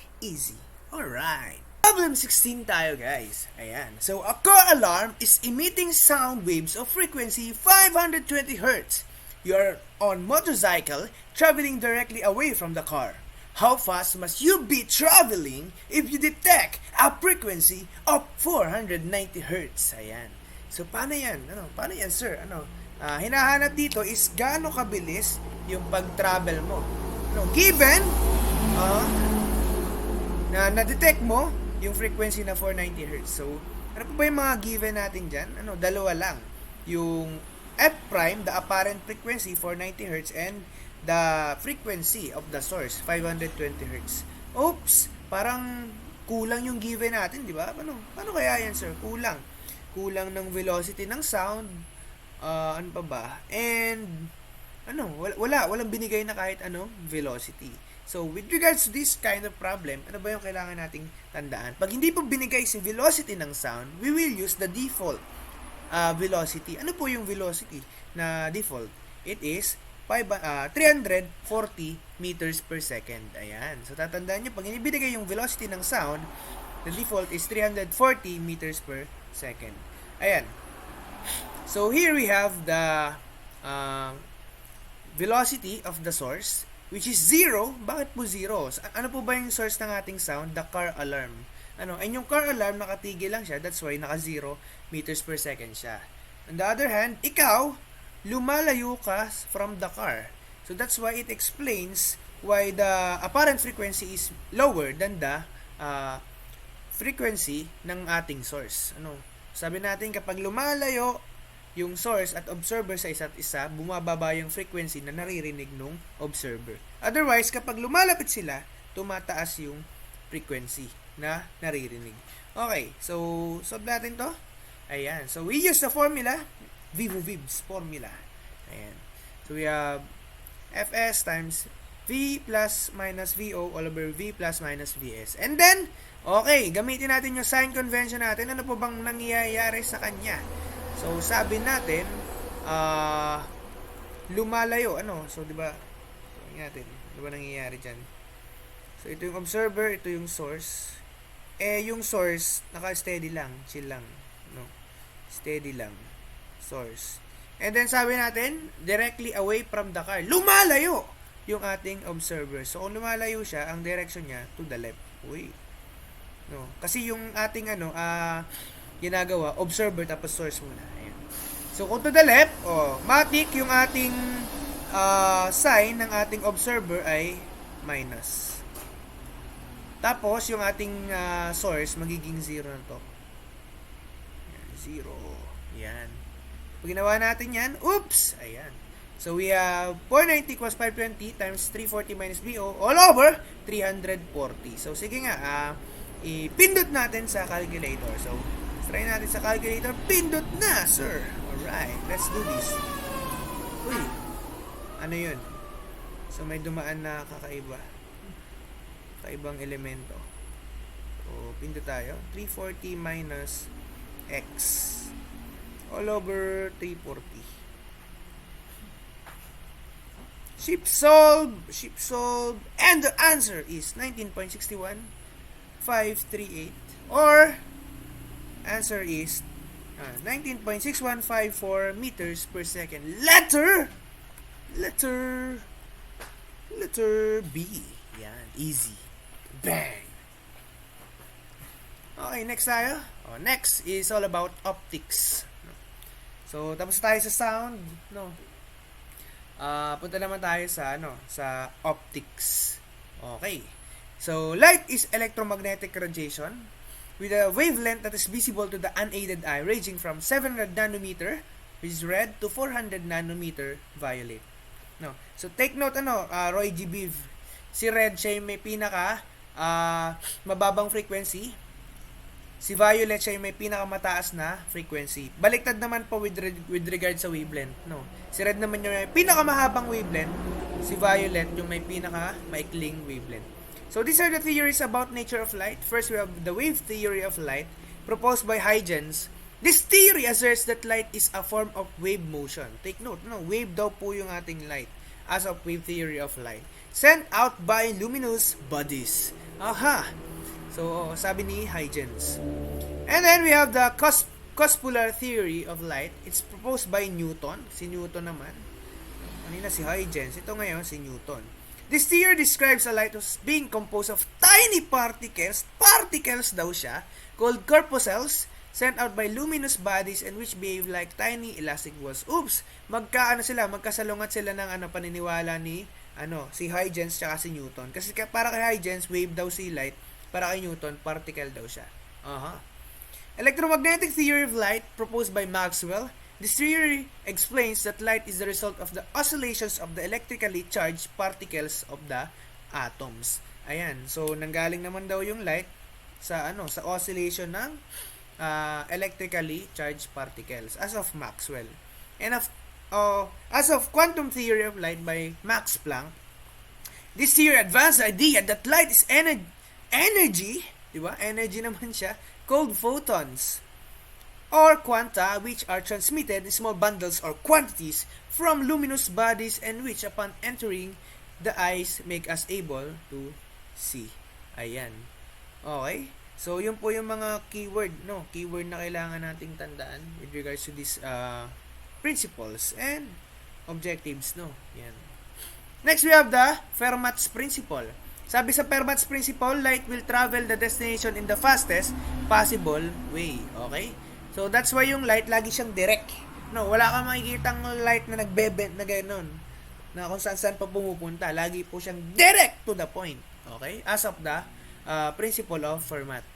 Alright. Problem 16 tayo, guys. Ayan. So, a car alarm is emitting sound waves of frequency 520 Hz. You're on motorcycle traveling directly away from the car. How fast must you be traveling if you detect a frequency of 490 Hz? Ayan. So, paano yan? Paano yan, sir? Hinahanap dito is gaano kabilis yung pag-travel mo. Given, na-detect mo yung frequency na 490 Hz. So, ano pa ba yung mga given natin dyan? Dalawa lang. Yung F prime, the apparent frequency, 490 Hz, and the frequency of the source, 520 Hz. Oops! Parang kulang yung given natin, di ba? Paano kaya yan, sir? Kulang ng velocity ng sound. Ano pa ba? And, walang binigay na kahit velocity. So, with regards to this kind of problem, ano ba yung kailangan nating tandaan? Pag hindi po binigay si velocity ng sound, we will use the default velocity. Ano po yung velocity na default? It is 340 meters per second. Ayan. So, tatandaan nyo, pag hindi binigay yung velocity ng sound, the default is 340 meters per second. Ayan. So, here we have the velocity of the source, which is 0. Bakit po 0? Ano po ba yung source ng ating sound? The car alarm. And yung car alarm, nakatigil lang siya. That's why naka 0 meters per second siya. On the other hand, ikaw, lumalayo ka from the car. So that's why it explains why the apparent frequency is lower than the frequency ng ating source. Sabi natin kapag lumalayo yung source at observer sa isa't isa, bumababa yung frequency na naririnig ng observer. Otherwise, kapag lumalapit sila, tumataas yung frequency na naririnig. Okay, so solve natin to. Ayan. So we use the formula, Vivo-Vibs formula. Ayan. So we have Fs times V plus minus Vo all over V plus minus Vs. And then, okay, gamitin natin yung sign convention natin. Ano po bang nangyayari sa kanya? So, sabi natin, lumalayo. Ano? So, di ba? Tingnan natin. Di ba nangyayari dyan? So, ito yung observer, ito yung source. Yung source, naka-steady lang. Chill lang. No? Steady lang. Source. And then, sabi natin, directly away from the car. Lumalayo! Yung ating observer. So, kung lumalayo siya, ang direction niya to the left. Uy. No. Kasi yung ating ginagawa, observer tapos source muna. Ayan. So, kung to the left, matik yung ating sign ng ating observer ay minus. Tapos, yung ating source, magiging 0 na to. Ayan, 0. Yan. Pag ginawa natin yan, oops! Ayan. So, we have 490 equals 520 times 340 minus BO all over 340. So, sige nga, ipindot natin sa calculator. So, try natin sa calculator. Pindot na, sir! Alright, let's do this. Uy, ano yun? So, may dumaan na kakaiba. Kakaibang elemento. So, pindot tayo. 340 minus X all over 340. Ship solved, and the answer is 19.61 538, or answer is 19.6154 meters per second. Letter B. Yan, easy. Bang. Okay, next tayo. Next is all about optics. So, tapos tayo sa sound, no? Punta naman tayo sa sa optics. Okay. So, light is electromagnetic radiation with a wavelength that is visible to the unaided eye ranging from 700 nanometer, which is red, to 400 nanometer violet. No. So, take note Roy G. Biv. Si red siya yung may pinaka mababang frequency. Si violet siya yung may pinakamataas na frequency. Baliktad naman po with regard sa wavelength, no. Si red naman yung may pinakamahabang wavelength, si violet yung may pinakamaikling wavelength. So these are the theories about nature of light. First, we have the wave theory of light proposed by Huygens. This theory asserts that light is a form of wave motion. Take note, wave daw po yung ating light as of wave theory of light sent out by luminous bodies. Aha! So, sabi ni Huygens. And then, we have the cospolar theory of light. It's proposed by Newton. Si Newton naman. Kanina si Huygens. Ito ngayon, si Newton. This theory describes a light as being composed of tiny particles. Particles daw siya. Called corpuscles. Sent out by luminous bodies and which behave like tiny elastic balls. Oops! Magkasalungat sila ng paniniwala ni si Huygens tsaka si Newton. Kasi para kay Huygens, wave daw si light. Para kay Newton, particle daw siya. Electromagnetic theory of light proposed by Maxwell. This theory explains that light is the result of the oscillations of the electrically charged particles of the atoms. Ayan. So, nanggaling naman daw yung light sa oscillation ng electrically charged particles as of Maxwell. And as of quantum theory of light by Max Planck, this theory advanced the idea that light is energy, di ba? Energy naman siya, called photons or quanta, which are transmitted in small bundles or quantities from luminous bodies and which upon entering the eyes make us able to see. Ayan. Okay? So, yun po yung mga keyword na kailangan nating tandaan with regards to these principles and objectives, Yan. Next, we have the Fermat's principle. Sabi sa Fermat's principle, light will travel the destination in the fastest possible way. Okay? So, that's why yung light, lagi siyang direct. Wala kang makikitang light na nagbebend na gano'n. Na kung saan pa pumupunta. Lagi po siyang direct to the point. Okay? As of the principle of Fermat.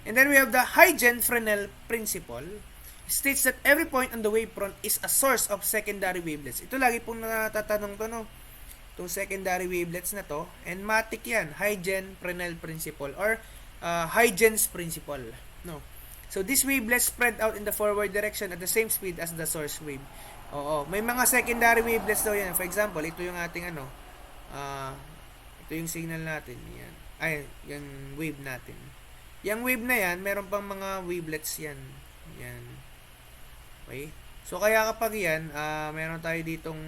And then we have the Huygens-Fresnel principle. It states that every point on the wavefront is a source of secondary wavelets. Ito lagi pong natatanong to, itong secondary wavelets na to, and matik yan, Huygens-Fresnel principle or Huygens principle. So this wavelets spread out in the forward direction at the same speed as the source wave. Oo, may mga secondary wavelets daw yan. For example, ito yung ating ito yung signal natin. Yan. Ay, yung wave natin. Yung wave na yan, meron pang mga wavelets yan. Yan. Okay? So, kaya kapag yan, meron tayo ditong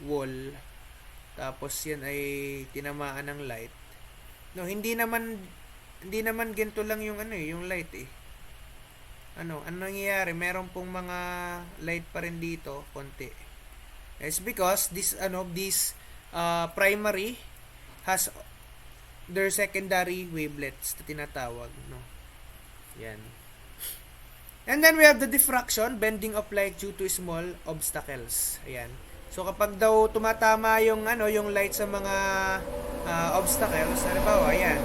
wall, tapos yan ay tinamaan ng light. No, hindi naman ganito lang yung yung light eh. Ano nangyayari? Meron pong mga light pa rin dito, konti. It's because this primary has their secondary wavelets na tinatawag, no. Yan. And then we have the diffraction, bending of light due to small obstacles. Ayan. So kapag daw tumatama yung yung light sa mga obstacles, halimbawa yan.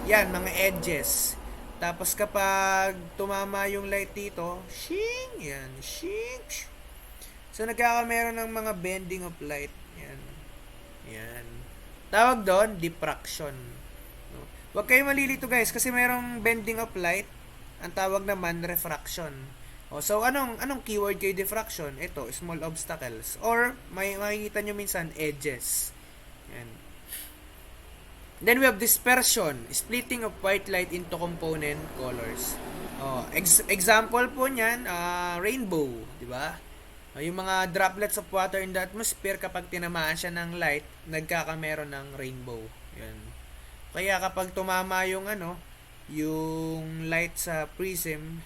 Yan, mga edges. Tapos kapag tumama yung light dito, shing, yan, shing. So nagkakameron ng mga bending of light. Yan. Yan. Tawag doon, diffraction. No? Huwag kayo malilito guys kasi merong bending of light. Ang tawag naman, refraction. So anong keyword kay diffraction? Ito, small obstacles. Or may makikita nyo minsan, edges. Yan. Then we have dispersion, splitting of white light into component colors. Example po niyan, rainbow, di ba? Yung mga droplets of water in the atmosphere, kapag tinamaan siya ng light, nagkakameron ng rainbow. Yan. Kaya kapag tumama yung yung light sa prism,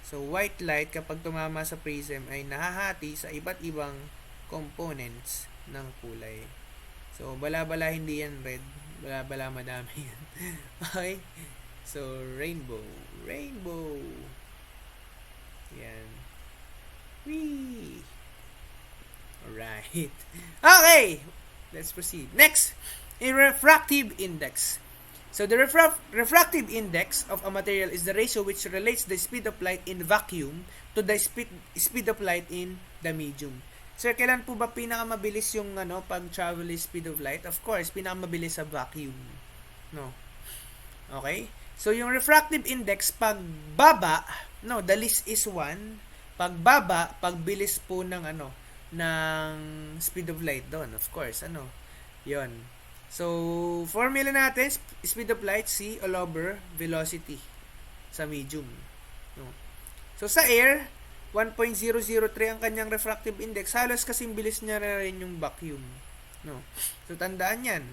so white light kapag tumama sa prism ay nahahati sa iba't ibang components ng kulay. So bala-bala hindi yan red. Bala madami yan. Okay? So, rainbow. Yan. Whee! Alright. Okay! Let's proceed. Next, a refractive index. So, the refractive index of a material is the ratio which relates the speed of light in vacuum to the speed of light in the medium. Sir, kailan po ba pinakamabilis yung pag-travel speed of light? Of course, pinakamabilis sa vacuum. No. Okay? So, yung refractive index, pagbaba, the least is 1. Pagbaba, pagbilis po ng ng speed of light doon. Of course, yon. So, formula natin, speed of light, C all over velocity sa medium. No. So, sa air, 1.003 ang kanyang refractive index. Halos kasing bilis niya na rin yung vacuum. No. So, tandaan yan.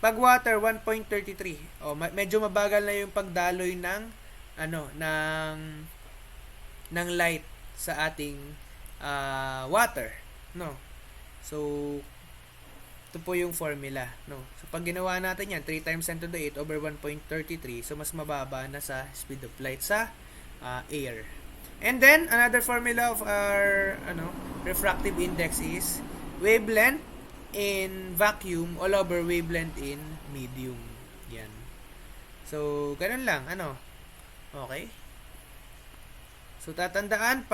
Pag water, 1.33. Medyo mabagal na yung pagdaloy ng ng light sa ating water. No. So, ito po yung formula. No. So, pag ginawa natin yan, 3 times 10 to the 8 over 1.33. So, mas mababa na sa speed of light sa air. And then, another formula of our refractive index is wavelength in vacuum all over wavelength in medium. Yan. So, ganun lang. Okay? So, tatandaan,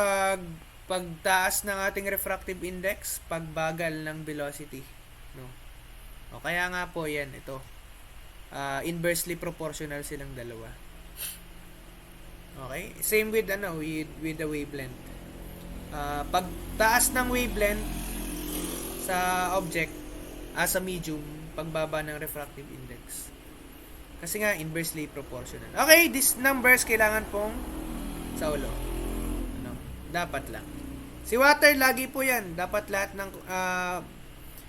pagtaas ng ating refractive index, pagbagal ng velocity. No? Kaya nga po, yan, ito. Inversely proportional silang dalawa. Okay? Same with with the wavelength. Pagtaas ng wavelength sa object sa medium, pagbaba ng refractive index. Kasi nga inversely proportional. Okay, these numbers kailangan pong sa ulo. Dapat lang. Si water lagi po 'yan. Dapat lahat ng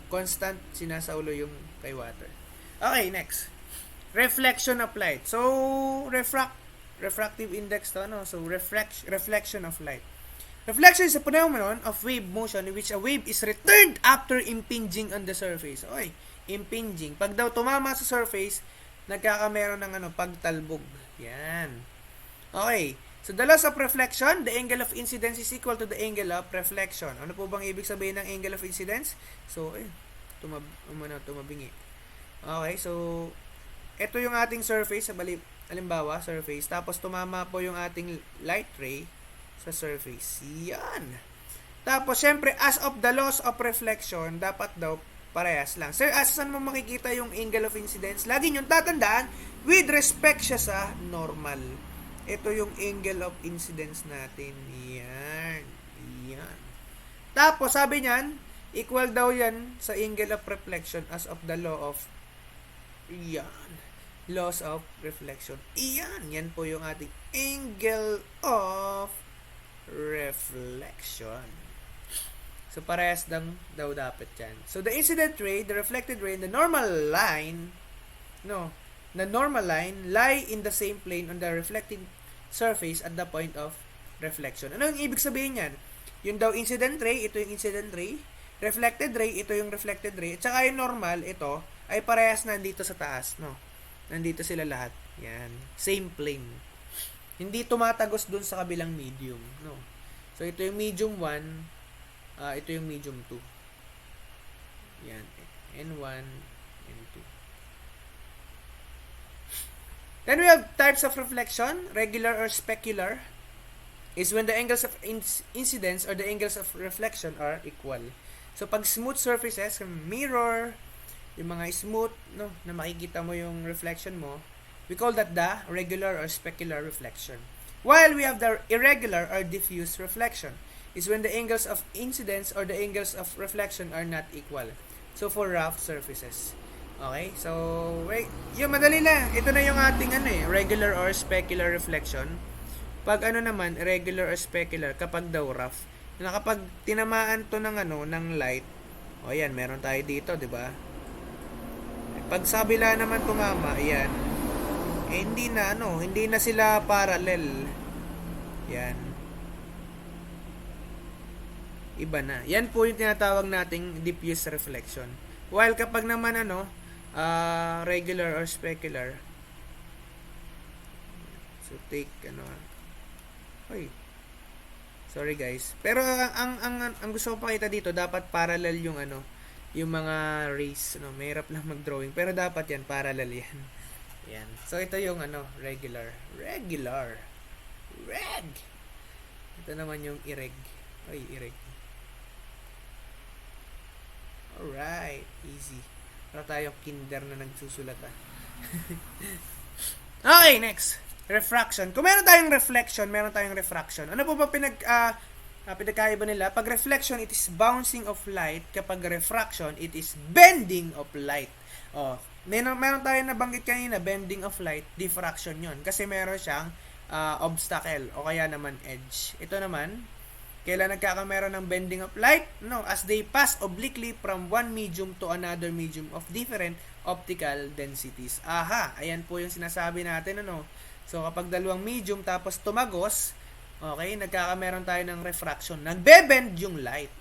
constant sinasa ulo yung kay water. Okay, next. Reflection of light. So, refractive index to so reflection of light. Reflection is a phenomenon of wave motion in which a wave is returned after impinging on the surface. Impinging. Pag daw tumama sa surface, nagkakameron ng pagtalbog. Yan. Okay. So the laws of reflection, the angle of incidence is equal to the angle of reflection. Ano po bang ibig sabihin ng angle of incidence? So, tumabingi. Okay, so ito yung ating surface sa halimbawa, surface. Tapos tumama po yung ating light ray sa surface. Yan. Tapos, syempre, as of the laws of reflection, dapat daw parehas lang. Sir, saan mo makikita yung angle of incidence? Lagi nyo tatandaan, with respect siya sa normal. Ito yung angle of incidence natin. Yan. Yan. Tapos, sabi niyan, equal daw yan sa angle of reflection as of the law of yan. Laws of reflection. Iyan. Yan po yung ating angle of reflection. So, parehas daw dapat yan. So, the incident ray, the reflected ray, and the normal line, lie in the same plane on the reflecting surface at the point of reflection. Ano yung ibig sabihin yan? Yung daw incident ray, ito yung incident ray. Reflected ray, ito yung reflected ray. At saka yung normal, ito, ay parehas nandito sa taas, no? Nandito sila lahat. Yan. Same plane. Hindi tumatagos dun sa kabilang medium, no? So, ito yung medium 1, ito yung medium 2. Yan. N1, N2. Then we have types of reflection, regular or specular, is when the angles of incidence or the angles of reflection are equal. So, pag smooth surfaces, mirror, yung mga smooth, no, na makikita mo yung reflection mo, we call that the regular or specular reflection. While we have the irregular or diffuse reflection, is when the angles of incidence or the angles of reflection are not equal. So, for rough surfaces. Okay? So, wait, yung madali lang. Ito na yung ating regular or specular reflection. Pag naman, irregular or specular, kapag daw rough, na kapag tinamaan to ng light, yan, meron tayo dito, di ba? Pag sa kabila naman tumama, yan, hindi na sila parallel. Yan. Iba na. Yan po yung tinatawag nating diffuse reflection. While kapag naman regular or specular, so take sorry guys. Pero ang gusto ko pakita dito, dapat parallel yung yung mga rays, mahirap lang mag-drawing, pero dapat yan parallel yan. Yan. So ito yung regular. Reg. Ito naman yung ireg. Ireg. Alright, easy. Para tayo kinder na nagsusulat Okay, next. Refraction. Kung meron tayong reflection, meron tayong refraction. Ano po ba pinagkaiba nila? Pag reflection, it is bouncing of light. Kapag refraction, it is bending of light. Meron tayong nabanggit kanina, bending of light, diffraction yon. Kasi meron siyang obstacle o kaya naman edge. Ito naman, kailan nagkakameron ng bending of light? As they pass obliquely from one medium to another medium of different optical densities. Ayan po yung sinasabi natin, So, kapag dalawang medium tapos tumagos, okay, nagkakameron tayo ng refraction. Nagbe-bend yung light.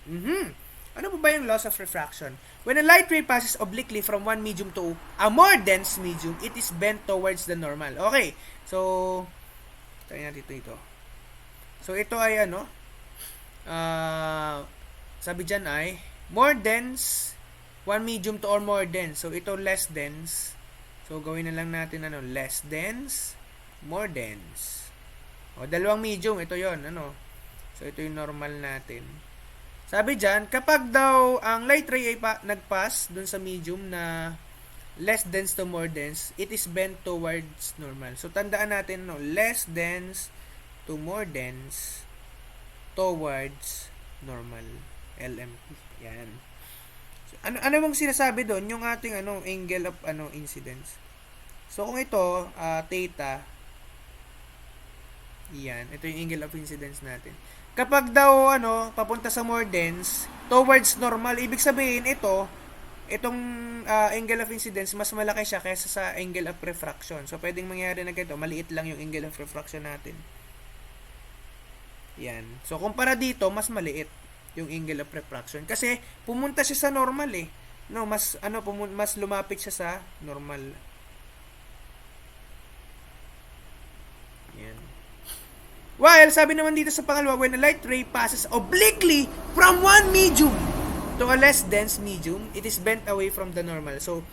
Ano po ba yung laws of refraction? When a light ray passes obliquely from one medium to a more dense medium, it is bent towards the normal. Okay, so, tayo natin ito. So, ito ay sabi dyan ay more dense, one medium to or more dense. So, ito less dense. So, gawin na lang natin less dense, more dense. Dalawang medium, ito yon So, ito yung normal natin. Sabi dyan, kapag daw ang light ray ay nagpass dun sa medium na less dense to more dense, it is bent towards normal. So, tandaan natin, less dense to more dense towards normal. LMP. Yan. So, ano bang sinasabi doon? Yung ating angle of incidence. So, kung ito, theta, yan. Ito yung angle of incidence natin. Kapag daw, papunta sa more dense, towards normal, ibig sabihin itong angle of incidence, mas malaki siya kaysa sa angle of refraction. So, pwedeng mangyari na ganito, maliit lang yung angle of refraction natin. Yan. So, kumpara dito, mas maliit yung angle of refraction. Kasi, pumunta siya sa normal mas lumapit siya sa normal. Yan. While, sabi naman dito sa pangalawa, when a light ray passes obliquely from one medium to a less dense medium, it is bent away from the normal. So,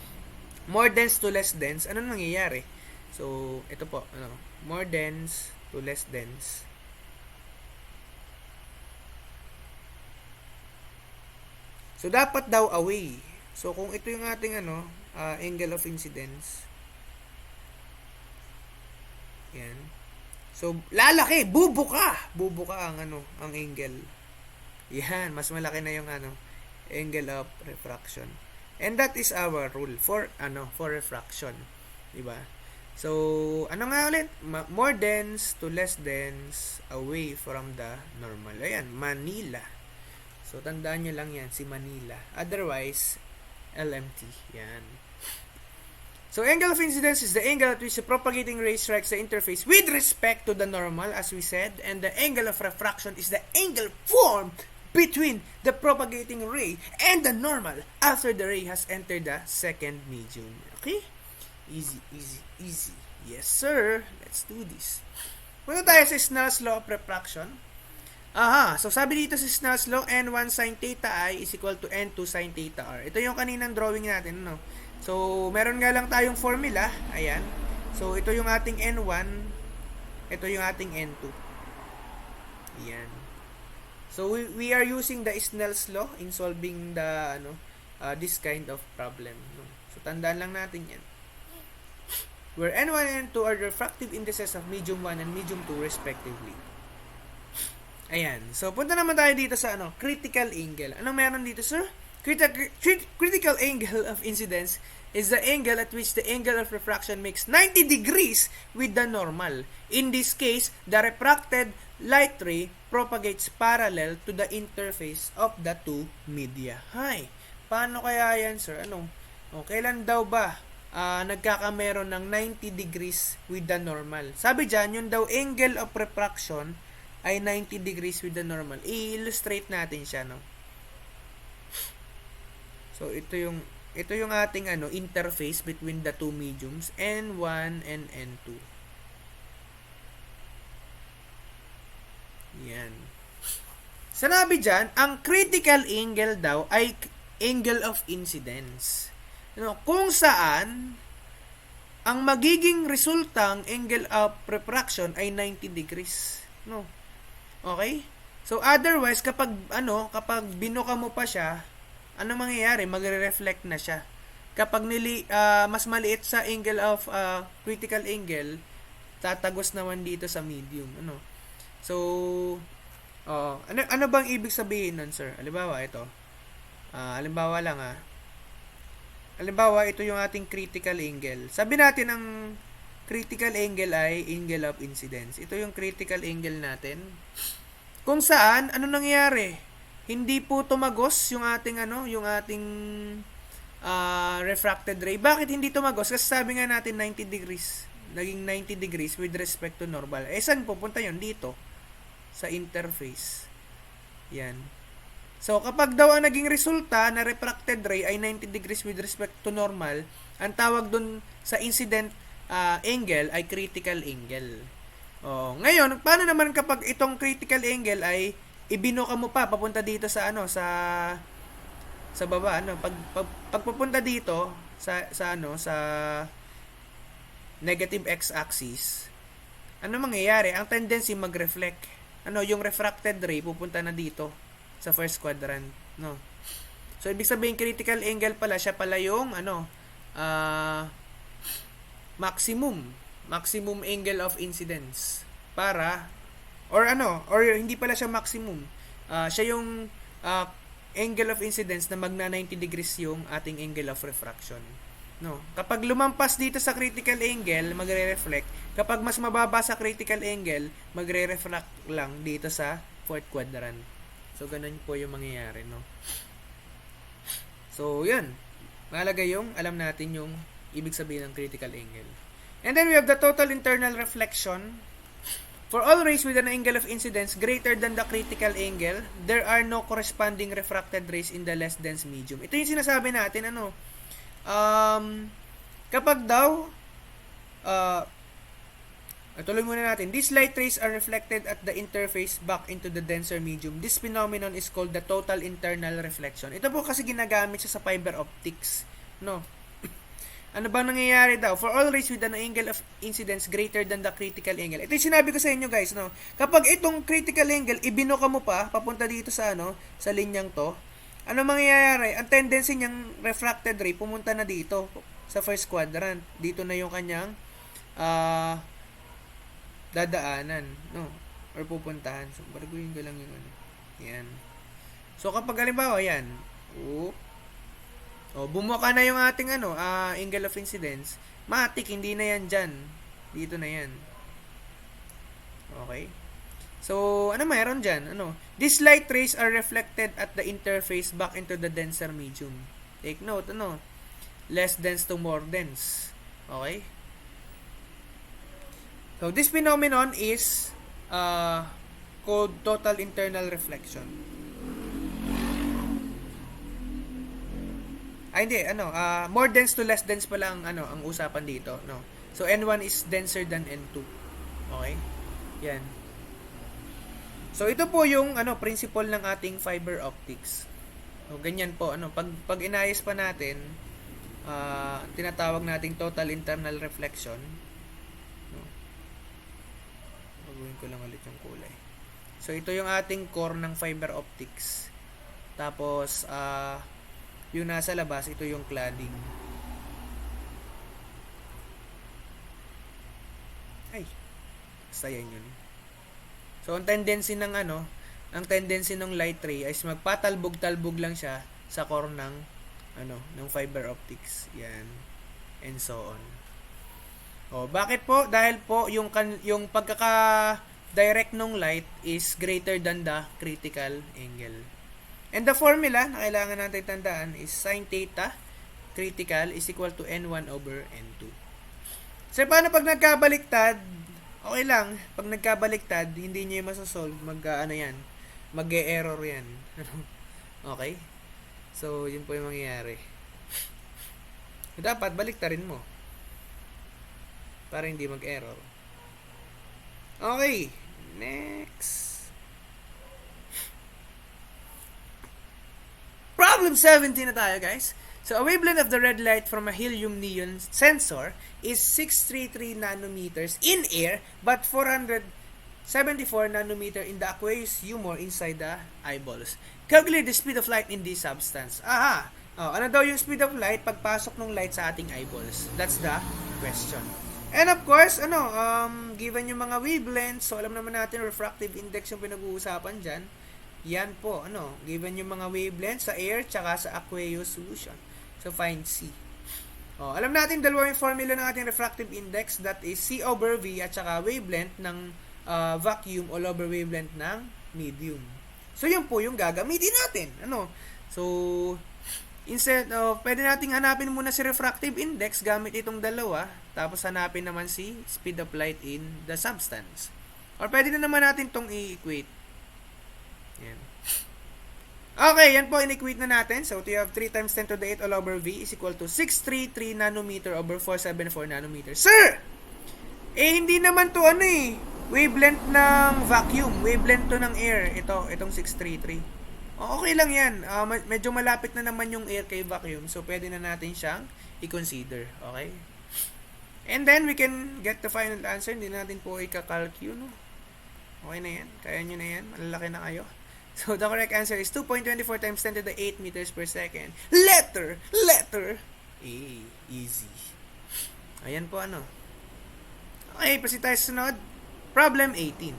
more dense to less dense, ano nangyayari? So, ito po, more dense to less dense. So, dapat daw away. So, kung ito yung ating angle of incidence, yan. So, lalaki, bubuka ang angle. Yan, mas malaki na yung angle of refraction. And that is our rule for refraction, 'di ba? So, ano nga ulit? More dense to less dense away from the normal. Ayan, Manila. So, tandaan nyo lang yan, si Manila. Otherwise, LMT. Yan. So, angle of incidence is the angle at which the propagating ray strikes the interface with respect to the normal, as we said. And the angle of refraction is the angle formed between the propagating ray and the normal after the ray has entered the second medium. Okay? Easy, easy, easy. Yes, sir. Let's do this. Punta tayo sa Snell's law of refraction. So sabi dito sa Snell's law, N1 sin theta I is equal to N2 sin theta R. Ito yung kaninang drawing natin, no? So, meron nga lang tayong formula. Ayan. So, ito yung ating N1. Ito yung ating N2. Ayan. So, we are using the Snell's law in solving the, this kind of problem. No? So, tandaan lang natin yan. Where N1 and N2 are refractive indices of medium 1 and medium 2 respectively. Ayan. So, punta naman tayo dito sa critical angle. Anong meron dito, sir? Critical angle of incidence is the angle at which the angle of refraction makes 90 degrees with the normal. In this case, the refracted light ray propagates parallel to the interface of the two media. Hi, paano kaya yan, sir? Kailan daw ba nagkakameron ng 90 degrees with the normal? Sabi dyan, yung daw angle of refraction ay 90 degrees with the normal. I-illustrate natin siya, no? So, ito yung ating interface between the two mediums, N1 and N2. Yan. Sanabi dyan, ang critical angle daw ay angle of incidence. Kung saan ang magiging resultang angle of refraction ay 90 degrees. No. Okay? So otherwise kapag binuka mo pa siya, ano mangyayari? Magre-reflect na siya. Kapag mas maliit sa angle of critical angle, tatagos naman dito sa medium. So, ano bang ibig sabihin nun, sir? Halimbawa, ito. Halimbawa lang, Halimbawa, ito yung ating critical angle. Sabi natin, ang critical angle ay angle of incidence. Ito yung critical angle natin. Kung saan, ano nangyayari? Hindi po tumagos yung ating refracted ray. Bakit hindi tumagos? Kasi sabi nga natin 90 degrees. Naging 90 degrees with respect to normal. Saan pupunta yun? Dito. Sa interface. Yan. So, kapag daw ang naging resulta na refracted ray ay 90 degrees with respect to normal, ang tawag dun sa incident angle ay critical angle. Ngayon, paano naman kapag itong critical angle ay ibinuka mo pa papunta dito sa sa baba, pag pupunta dito sa negative x-axis, ano mangyayari? Ang tendency mag-reflect. Yung refracted ray pupunta na dito sa first quadrant, no? So ibig sabihin critical angle pala siya pala yung maximum angle of incidence or hindi pala siya maximum. Siya yung angle of incidence na magna 90 degrees yung ating angle of refraction. No. Kapag lumampas dito sa critical angle, magre-reflect. Kapag mas mababa sa critical angle, magre-reflect lang dito sa fourth quadrant. So, ganun po yung mangyayari, no? So, yan. Mahalaga yung alam natin yung ibig sabihin ng critical angle. And then we have the total internal reflection. For all rays with an angle of incidence greater than the critical angle, there are no corresponding refracted rays in the less dense medium. Ito yung sinasabi natin, kapag daw, tuloy muna natin, these light rays are reflected at the interface back into the denser medium. This phenomenon is called the total internal reflection. Ito po kasi ginagamit siya sa fiber optics, no? Ano bang nangyayari daw? For all rays with an angle of incidence greater than the critical angle. Ito yung sinabi ko sa inyo, guys, no? Kapag itong critical angle, ibinuka mo pa, papunta dito sa, sa linyang to, ano mangyayari? Ang tendency niyang refracted ray, pumunta na dito, sa first quadrant. Dito na yung kanyang, dadaanan, no? Or pupuntahan. So, baguhin ko lang yung Yan. So, kapag halimbawa, yan, bumuka na yung ating angle of incidence, matik, hindi na yan dyan. Dito na yan. Okay? So, ano mayroon dyan? These light rays are reflected at the interface back into the denser medium. Take note, less dense to more dense. Okay? So, this phenomenon is called total internal reflection. Hindi, more dense to less dense pala ang usapan dito, no? So, N1 is denser than N2. Okay? Yan. So, ito po yung principle ng ating fiber optics. So, ganyan po, pag inayos pa natin, tinatawag nating total internal reflection. No? Baguhin ko lang ulit yung kulay. So, ito yung ating core ng fiber optics. Tapos, yung nasa labas, ito yung cladding. Ay, basta yan yun. So, ang tendency ng light ray is magpatalbog-talbog lang siya sa core ng fiber optics. Yan. And so on. Bakit po? Dahil po yung pagkaka-direct ng light is greater than the critical angle. And the formula na kailangan natin tandaan is sin theta critical is equal to N1 over N2. So, paano pag nagkabaliktad? Okay lang. Pag nagkabaliktad, hindi nyo yung masasolve. Mag-e-error yan. Okay? So, yun po yung mangyayari. Dapat, baliktarin mo. Para hindi mag-error. Okay. Next. Problem 17 na tayo, guys. So, a wavelength of the red light from a helium neon sensor is 633 nanometers in air but 474 nanometer in the aqueous humor inside the eyeballs. Calculate the speed of light in this substance. Aha! Ano daw yung speed of light pagpasok ng light sa ating eyeballs? That's the question. And of course, given yung mga wavelengths, so alam naman natin refractive index yung pinag-uusapan dyan. Yan po, given yung mga wavelengths sa air tsaka sa aqueous solution. So, find C. Alam natin dalawa yung formula ng ating refractive index, that is C over V at tsaka wavelength ng vacuum all over wavelength ng medium. So, yun po yung gagamitin natin. So, instead of, pwede nating hanapin muna si refractive index gamit itong dalawa, tapos hanapin naman si speed of light in the substance. Or pwede na naman natin itong i-equate. Yan. Okay, yan po, in-equate na natin. So, we have 3 times 10 to the 8 all over V is equal to 633 nanometer over 474 nanometer. Sir! Hindi naman to wavelength ng vacuum. Wavelength to ng air. Itong 633. Okay lang yan. Medyo malapit na naman yung air kay vacuum. So, pwede na natin siyang i-consider. Okay? And then, we can get the final answer. Hindi natin po i-calculate. Okay na yan. Kaya nyo na yan. Malalaki na kayo. So, the correct answer is 2.24 times 10 to the 8 meters per second. Letter A. Easy. Ayan po Okay, proceed tayo sa sunod. Problem 18.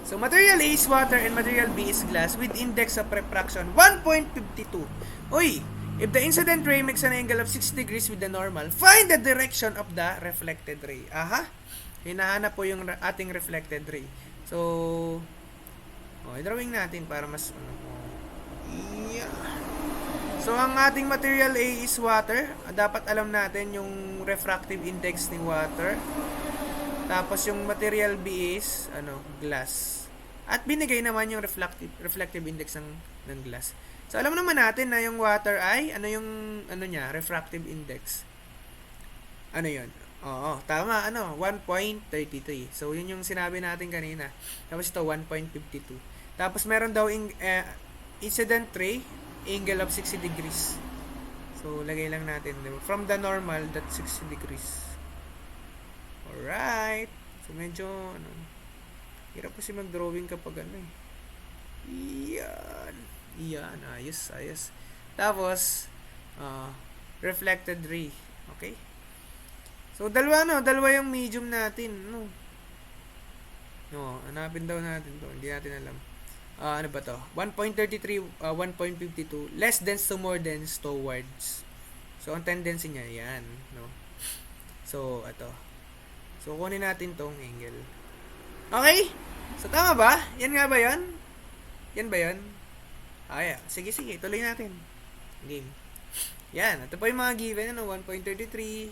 So, material A is water and material B is glass with index of refraction 1.52. Uy! If the incident ray makes an angle of 60 degrees with the normal, find the direction of the reflected ray. Hinahanap po yung ating reflected ray. So, i-drawing natin para mas yeah. So, ang ating material A is water. Dapat alam natin yung refractive index ng water. Tapos, yung material B is glass. At binigay naman yung reflective index ng glass. So, alam naman natin na yung water ay, refractive index. Yun? Oo, tama, 1.33. So, yun yung sinabi natin kanina. Tapos ito, 1.52. Tapos, meron daw incident ray, angle of 60 degrees. So, lagay lang natin. From the normal, that's 60 degrees. Alright. So, medyo, hirap kasi mag-drawing kapag Yan, ayos. Tapos, reflected ray. Okay? So, dalawa yung medium natin. Hanapin daw natin to. Hindi natin alam. ano ba to? 1.33, 1.52, less dense to more dense towards. So, ang tendency niya, yan, no? So, ito. So, kunin natin tong angle. Okay? So, tama ba? Yan nga ba yon? Yan ba yon? Sige, tuloy natin. Game. Yan, ito pa yung mga given, 1.33,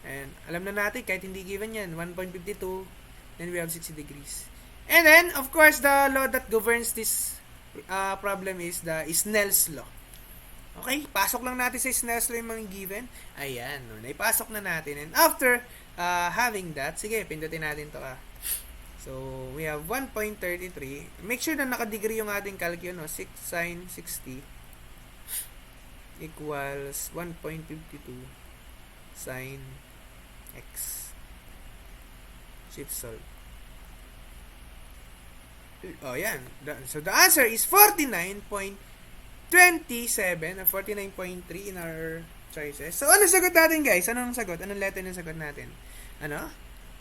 and alam na natin, kahit hindi given yan, 1.52, then we have 60 degrees. And then, of course, the law that governs this problem is the Snell's law. Okay, pasok lang natin sa Snell's law yung mga given. Ayan, naipasok na natin. And after having that, sige, pindutin natin to. So, we have 1.33. Make sure na naka-degree yung ating calculus, 6 sine 60 equals 1.52 sine x. Shift solve. Oh, yan. So, the answer is 49.27 or 49.3 in our choices. So, ano sagot natin, guys? Anong sagot? Anong letter ng sagot natin? Ano?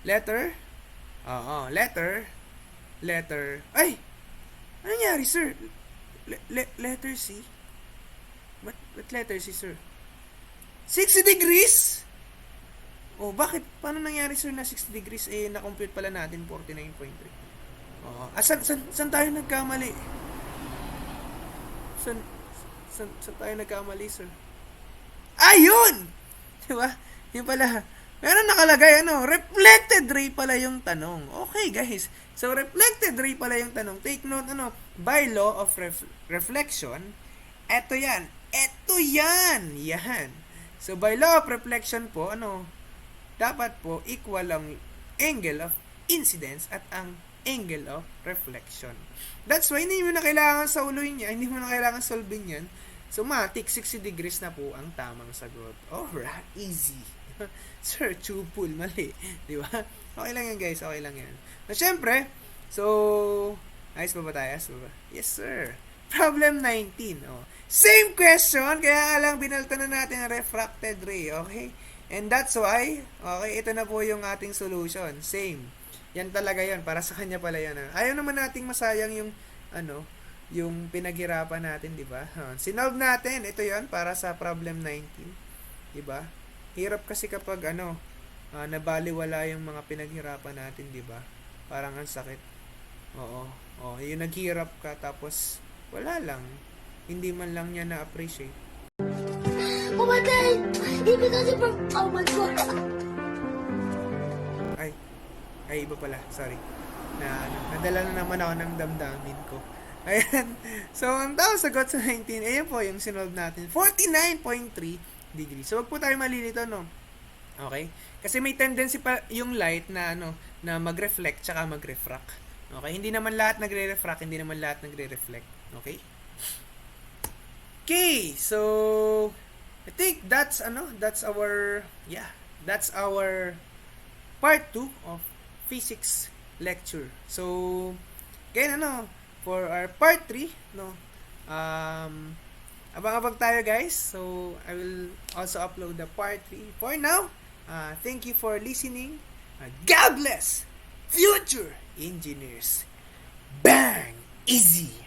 Letter? Oo, letter. Ay! Ano nangyari, sir? Letter C? What letter C, sir? 60 degrees? Oh, bakit? Paano nangyari, sir, na 60 degrees? Na-compute pala natin 49.3. Saan tayo nagkamali? Saan tayo nagkamali, sir? Ayun! Diba? Yun pala. Meron nakalagay, reflected ray pala yung tanong. Okay, guys. So, reflected ray pala yung tanong. Take note, by law of reflection, eto yan. Yan. So, by law of reflection po, dapat po equal ang angle of incidence at ang angle of reflection. That's why hindi mo na kailangan sauluin niya, hindi mo na kailangan solvein yan. So, matik, 60 degrees na po ang tamang sagot. Alright, easy. Sir, chupul, mali. Di ba? Okay lang yan, guys. Okay lang yan. Na syempre, so, ayos ba tayo? Yes, sir. Problem 19. Same question, kaya lang binalta na natin ang refracted ray. Okay? And that's why, okay, ito na po yung ating solution. Same. Yan talaga yan. Para sa kanya pala yan. Ayaw naman nating masayang yung, yung pinaghirapan natin, di ba? Sinolve natin. Ito yan para sa problem 19. Di ba? Hirap kasi kapag, nabaliwala yung mga pinaghirapan natin, di ba? Parang ang sakit. Oo. Yung naghirap ka, tapos, wala lang. Hindi man lang niya na-appreciate. Oh my God! Oh my God! Ay, iba pala. Sorry. Nadala na naman ako ng damdamin ko. Ayan. So, ang tawag sagot sa 19, ayan po yung sinolve natin. 49.3 degrees. So, wag po tayo malilito, Okay? Kasi may tendency pa yung light na, na mag-reflect tsaka mag-refract. Okay? Hindi naman lahat nagre-refract, hindi naman lahat nagre-reflect. Okay? Okay. So, I think that's our part 2 of physics lecture. So, again, for our part 3, abang-abang tayo, guys. So, I will also upload the part 3. For now, thank you for listening. God bless future engineers. Bang! Easy!